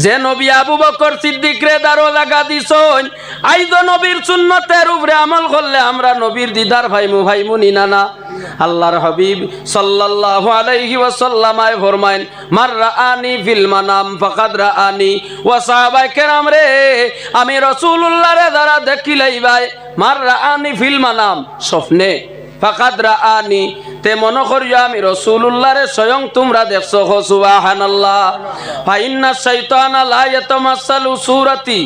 যে নবী আবু বকর সিদ্দিক রে দারো লাগা দিছন, আইজ নবীর সুন্নতের উপরে আমল করলে আমরা নবীর দিদার ভাইমু নিনানা। আল্লাহর হাবিব সাল্লাল্লাহু আলাইহি ওয়াসাল্লাম ফরমায়েন, মান রাআনি ফিল মানাম ফাকাদ রাআনি। ওয়া সাহাবায়ে কেরাম রে, আমি রাসূলুল্লাহ রে যারা দেখিলাই ভাই, মান রাআনি ফিল মানাম, স্বপ্নে, ফাকাদ রাআনি, তে মনে করিয়া আমি রাসূলুল্লাহ রে স্বয়ং তোমরা দেখছো। সুবহানাল্লাহ। ফাইন্না শাইতানা লা ইয়াতামাসসালু সূরাতি,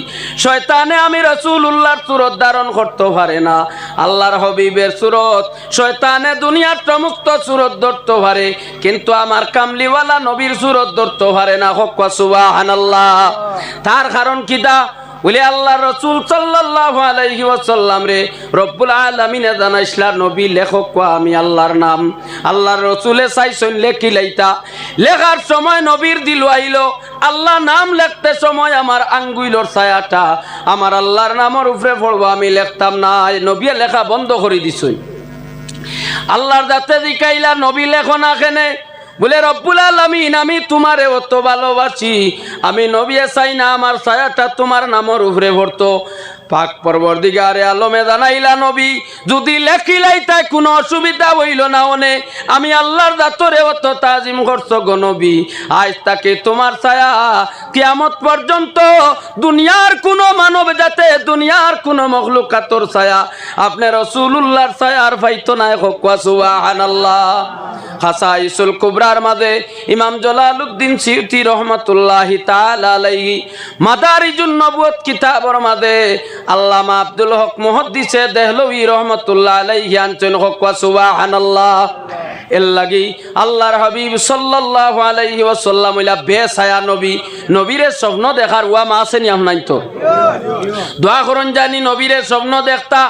শয়তানে আমি রাসূলুল্লাহর সূরত ধারণ করতে পারে না। আল্লাহর হাবিবের সূরত শয়তানে দুনিয়ার সমস্ত সূরত ধরতে পারে, কিন্তু আমার কামলিওয়ালা নবীর সূরত ধরতে পারে না। হোক সুবহানাল্লাহ। তার কারণ কিটা বলে, আল্লাহর রাসূল সাল্লাল্লাহু আলাইহি ওয়াসাল্লাম রে রব্বুল আলামিন জানাইছলা, নবী লেখক আমি আল্লাহর নাম। আল্লাহর রাসূলে চাইছেন লেখি লাইতা, লেখার সময় নবীর দিল আইলো, আল্লাহ নাম লিখতে সময় আমার আঙ্গুইলর ছায়াটা আমার আল্লাহর নামের উপরে পড়বো, আমি লিখতাম না, নবী লেখা বন্ধ করে দিছই। আল্লাহর দাতে দিকাইলা, নবী লেখো না কেনে? বলে, রব্বুল আলামিন, আমি তোমারে অত ভালোবাসি, আমি নবী চাই না আমার ছায়াটা তোমার নামের উপরে পড়তো। পাক পরবর্তীকারে আলমে জানাইলা, নবী যদি লেখিলাই তাই কোনো অসুবিধা হইল না, ওনে আমি আল্লাহর দাতরে অত তাজিম করছো গো নবী, আজ তাকে তোমার ছায়া কিয়ামত পর্যন্ত দুনিয়ার কোনো মানব জাতে, দুনিয়ার কোনো মখলুকাতর ছায়া আপনি রাসূলুল্লাহর ছায়ার পাইতো না। সুবহানাল্লাহ। খাসাইসুল কুবরার মাঝে ইমাম জালালউদ্দিন সিয়ুতি রহমাতুল্লাহি তাআলা আলাইহি মাদারিজুন নবুয়ত কিতাবের মাঝে আল্লামা আব্দুল হক মুহাদ্দিসে দেহলভী রহমাতুল্লাহ আলাইহি আনছেন। সুবহানাল্লাহ। এর লাগি আল্লাহর হাবিব সাল্লাল্লাহু আলাইহি ওয়াসাল্লাম হইলা বেছায়া নবী, নবীরে স্বপ্ন দেখার ওয়া মা আছে নি আপনাই তো দোয়া করুন জানি নবীরে স্বপ্ন দেখতা।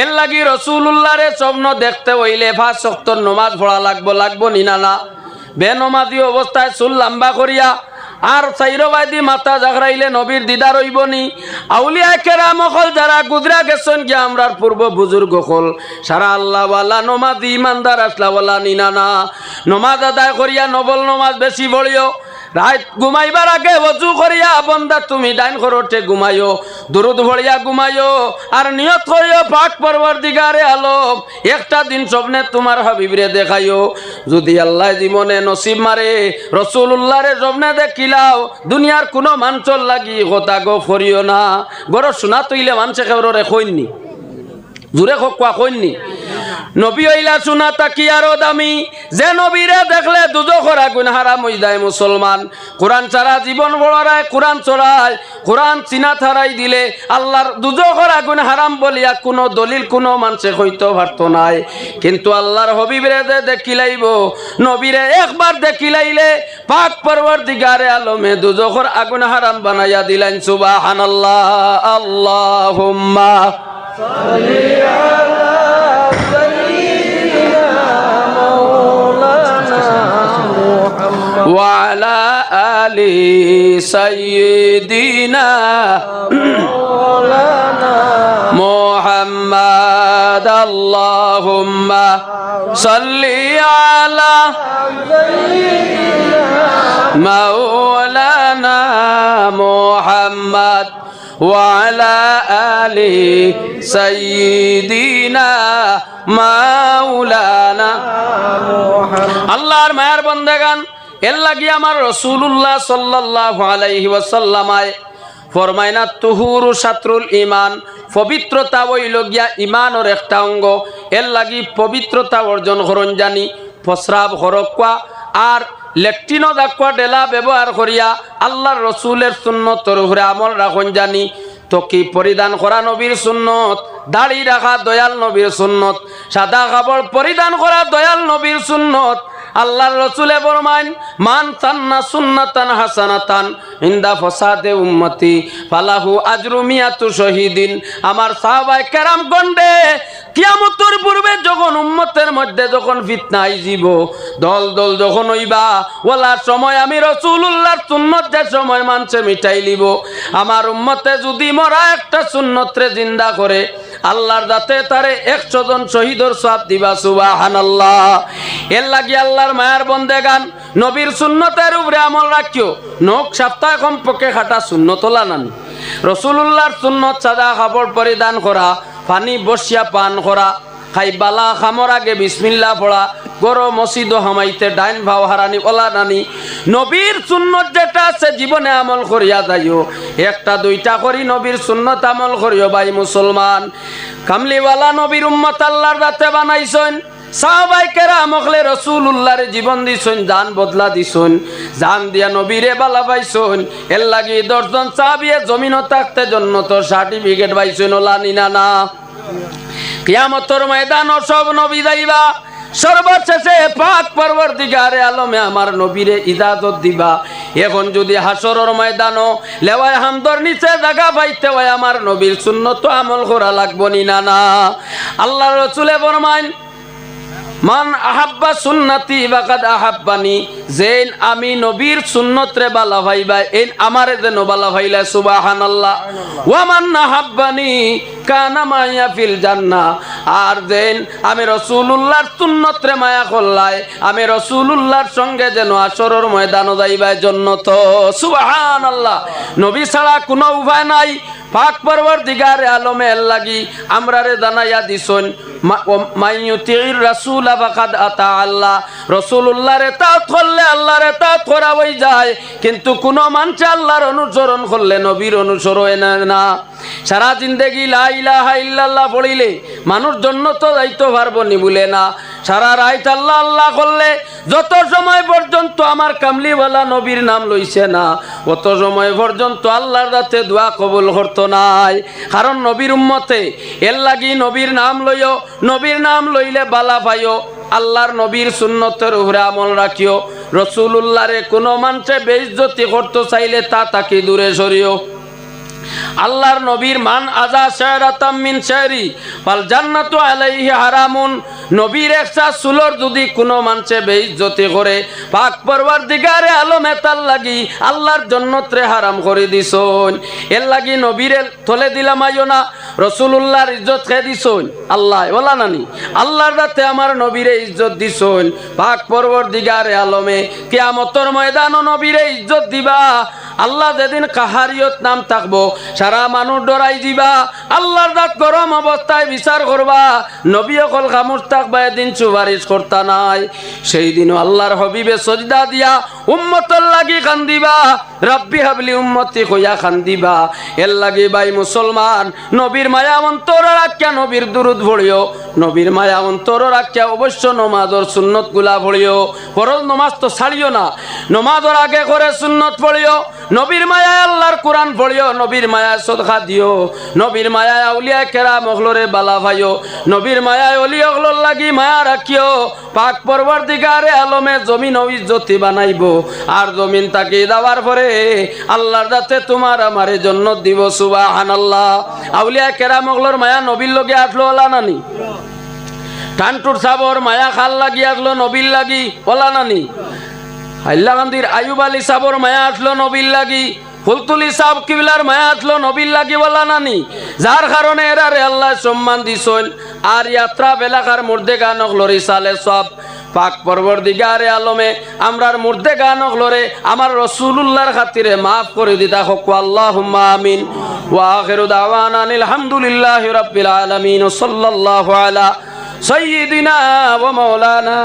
এর লাগি রাসূলুল্লাহ রে স্বপ্ন দেখতে হইলে 5 ওয়াক্ত নামাজ পড়া লাগবো নিনা না। বেনমাজি অবস্থায় চুল লম্বা করিয়া আর চাইরবাদি মাথা জাগরাইলে নবীর দিদার হইবনি। আউলিয়া কেরাম হল যারা গুজরা গেছেন কি আমরার পূর্ব বুজুর্গ হল, সারা আল্লাহ ওয়ালা নমাজি ইমানদার আসলা ওয়ালা নিনা না। নমাজ আদায় করিয়া নবল নমাজ বেশি পড়িও, রাত ঘুমাইবার আগে ওযু করিয়া বন্দা তুমি ডাইন করতে ঘুমাইও, দুরুদ পড়িয়া ঘুমাইও, আর নিয়ত করিও পাক পরওয়ারদিগারে আলম একটা দিন স্বপ্নে তোমার হাবিবরে দেখাইও। যদি আল্লাহ জীবনে নসিব মারে রাসূলুল্লাহরে স্বপ্নে দেখিলাও, দুনিয়ার কোনো মানুষের লাগি কথা গো করিও না। গর শোনা তৈলে মানুষে কেবরে কইনি, জুরে কইনি। নবী হইলা শোনা তাকি আরো দামি, যে নবীরে দেখলে দুজখের আগুন হারাম হই যায় মুসলমান। কোরআন ছাড়া জীবন বড়ায়, কোরআন চড়ায়, কোরআন চিনা থারাই দিলে আল্লাহর দুজখের আগুন হারাম বলিয়া কোনো দলিল কোনো মানুষে হইতে পারত নাই। কিন্তু আল্লাহর হাবিবরে যে দেখিলাইব, নবীরে একবার দেখিলাইলে পাক পরওয়ারদিগারে আলমে দুজখের আগুন হারাম বানাইয়া দিলেন। সুবহানাল্লাহ। আল্লাহুম্মা সাল্লি আলা وعلى آل سيدنا مولانا محمد محمد اللهم صل على مولانا محمد وعلى آل سيدنا মাওলানা আল্লাহর মায়ের বন্দেগান এর লাগি আমার রাসূলুল্লাহ সাল্লাল্লাহু আলাইহি ওয়াসাল্লাম ফরমায়না তুহুরু শাতরুল ঈমান, পবিত্রতা হইল গিয়া ঈমানের একটা অঙ্গ। এর লাগি পবিত্রতা অর্জন করন জানি প্রস্রাব হরকওয়া আর লেট্রিনো দাকওয়া ডেলা ব্যবহার করিয়া আল্লাহর রাসূলের সুন্নতের উপরে আমল রাখুন জানি। তো কি পরিধান করা নবীর সুন্নত, দাড়ি রাখা দয়াল নবীর সুন্নত, সাদা কাপড় পরিধান করা দয়াল নবীর সুন্নত। আল্লাহর রাসূলে ফরমান মান সান্না সুন্নাতান হাসানাতান ইনদা ফাসাদে উম্মতি ফালাহু আজরু মিয়াতু শহীদিন। আমার সাহাবায়ে কেরাম গন্ডে কিয়ামতের পূর্বে যখন উম্মতের মধ্যে যখন ফিতনা আইজিব, দল দল যখন হইবা, ওলার সময় আমি রাসূলুল্লাহর সুন্নত যে সময় মানছে মিটাই লিব। আমার উম্মতে যদি মরা একটা সুন্নতরে জিন্দা করে আল্লাহর দাতে তারে 100 জন শহীদের সওয়াব দিবা, সুবহানাল্লাহ। এর লাগি আল্লাহর মায়ার বন্দেগান নবীর সুন্নতের উপরে আমল রাখিও। নখ সপ্তাহে কমপক্ষে খাটা সুন্নত লানান। রাসূলুল্লাহর সুন্নত সাদা কাপড় পরিধান করা, পানি বসিয়া পান করা, খাইবালা খামর আগে বিসমিল্লাহ পড়া, গরো মসজিদ হামাইতে ডাইন ভাও হারানি ওলা নানি। নবীর সুন্নত যেটা আছে জীবনে আমল করিয়া যাইও। একটা দুইটা করি নবীর সুন্নত আমল করিও ভাই মুসলমান। কামলিওয়ালা নবীর উম্মত আল্লাহর রাতে বানাইছেন। সাহাবায়ে কেরাম হলে রাসূলুল্লাহর জীবন দিছেন, জান বদলা দিছেন, জান দিয়া নবীরে বালা পাইছেন। এর লাগি 10 জন সাহাবীয়ে জমিনও থাকতে জন্নত সার্টিফিকেট পাইছেন ওলা নিনা না। কিয়ামতের ময়দানও সব নবী যাইবা, সর্বশেষে পাক পরবর্তীকারে আলমে আমার নবীরে ইজাজত দিবা। এখন যদি হাসরের ময়দানও লেওয়ায় হামদর নিচে জায়গা পাইতে হয় আমার নবীর সুন্নত আমল করা লাগবো নি না না। আল্লাহর রাসূলে ফরমান মান আহাব্বা সুন্নতি ফাকাদ আহাব্বানি, যেন আমি নবীর সুন্নতরে বালা ভাইবা এই আমারে যেন বালা ভাইলা, সুবহানাল্লাহ। ওয়া মান আহাব্বানি কানা মাইয়া ফিল জান্নাহ, আর যেন আমি রাসূলুল্লাহর সুন্নতরে মায়া করলাই আমি রাসূলুল্লাহর সঙ্গে যেন আসরের ময়দানে যাইবা জান্নাত, সুবহানাল্লাহ। নবী ছাড়া কোনো উপায় নাই। পাক পরবর্তীকারে আলমে এর লাগি আমরারে জানাইয়া দিছেন মাইয়ুতির রাসূল ফাকাদ আতা আল্লাহ। রাসূলুল্লাহর ইতাআত করলে আল্লাহর ইতাআত করা হই যায়, কিন্তু কোন মানুষ আল্লাহর অনুসরণ করলে নবীর অনুসরণ না। সারা জিন্দেগি লা ইলাহা ইল্লাল্লাহ পড়িলে মানুষ জান্নাত যাইতে পারবো নি বলে না। সারা রাত আল্লাহ আল্লাহ করলে যত সময় পর্যন্ত আমার কামলিওয়ালা নবীর নাম লইছে না অত সময় পর্যন্ত আল্লাহর রাতে দোয়া কবুল করতো নাই। কারণ নবীর উম্মতে এর লাগি নবীর নাম লইও, নবীর নাম লইলে বালা পাইও। আল্লাহর নবীর সুন্নতের উপরে আমল রাখিও। রাসূলুল্লাহরে কোনো মানুষে বেইজ্জতি করতে চাইলে তা তাকে দূরে সরিও। আল্লাহর নবীর মান আজা শায়রাতাম মিন শায়রি ফাল জান্নাতু আলাইহি হারামুন। নবীর একটা সুলর যদি কোনো মানুষে বেইজ্জতি করে পাক পরওয়ারদিগারে আলমে তার লাগি আল্লাহর জান্নাতরে হারাম করে দিছন। এর লাগি নবীরে তলে দিলাম আইও না, রাসূলুল্লাহর ইজ্জত খেয়ে দিছন আল্লাহ ওলা নানি। আল্লাহর রাতে আমার নবীরে ইজ্জত দিছন। পাক পরওয়ারদিগারে আলমে কিয়ামতের ময়দানও নবীরে ইজ্জত দিবা। আল্লাহ যেদিন কাহারিয়ত নাম থাকবো সারা মানুষ ডরাই দিবা। আল্লাহর রাত গরম অবস্থায় বিচার করবা। নবী অকল খামোশ থাকবা, এদিন সুপারিশ করতা নাই। সেই দিনও আল্লাহর হবিবে সজদা দিয়া উম্মতর লাগি কান্দিবা, রব্বি হাবলি উম্মতি কইয়া কান্দিবা। এর লাগি ভাই মুসলমান নবীর মায়া অন্তর রাখিয়া নবীর দুরুদ পড়িও। নবীর মায়া অন্তর রাখিয়া অবশ্য নমাজের সুন্নত গুলা পড়িও। ফরজ নমাজ তো ছাড়িও না, নমাজের আগে করে সুন্নত পড়িও। নবীর মায়া আল্লাহর কোরআন পড়িও। নবীর মায়া সদকা দিও। নবীর মায়া আউলিয়া কেরাম অগলরে বালা ভাইও। নবীর মায়া অলি অগলর লাগি মায়া রাখিও। পাক পরবর্তীকারে আলমে জমিন ইজ্জতি বানাইবো। আর জমিন তাকে দেওয়ার পরে আল্লাহর রাতে তোমার আমারে জান্নাত দিব, সুবহানাল্লাহ। আউলিয়া কেরাম অগলর মায়া নবীর লগে আসলো ওলা নানি। টানটুর সাবর মায়া খাল লাগি আসলো নবীর লাগি ওলা নানি। হাইলাকান্দির আয়ুব আলী সাবর মায়া আসলো নবীর লাগি ফুলতুলি সাহেব কিবলার মায়াতলো নবীর লাগি বলা নানি যার কারণে এরারে আল্লাহ সম্মান দিছইল আর যাত্রা বেলাকার মুর্দে গানক লরি সালে সব পাক পরবর্তীগারে আলমে আমরার মুর্দে গানক লরে আমার রাসূলুল্লাহর খাতিরে maaf করে দিতা হোক আল্লাহুম্মা আমিন ওয়া আখিরু দাওয়ানা আলহামদুলিল্লাহি রাব্বিল আলামিন সাল্লাল্লাহু আলা সাইয়্যিদিনা ওয়া মাওলানা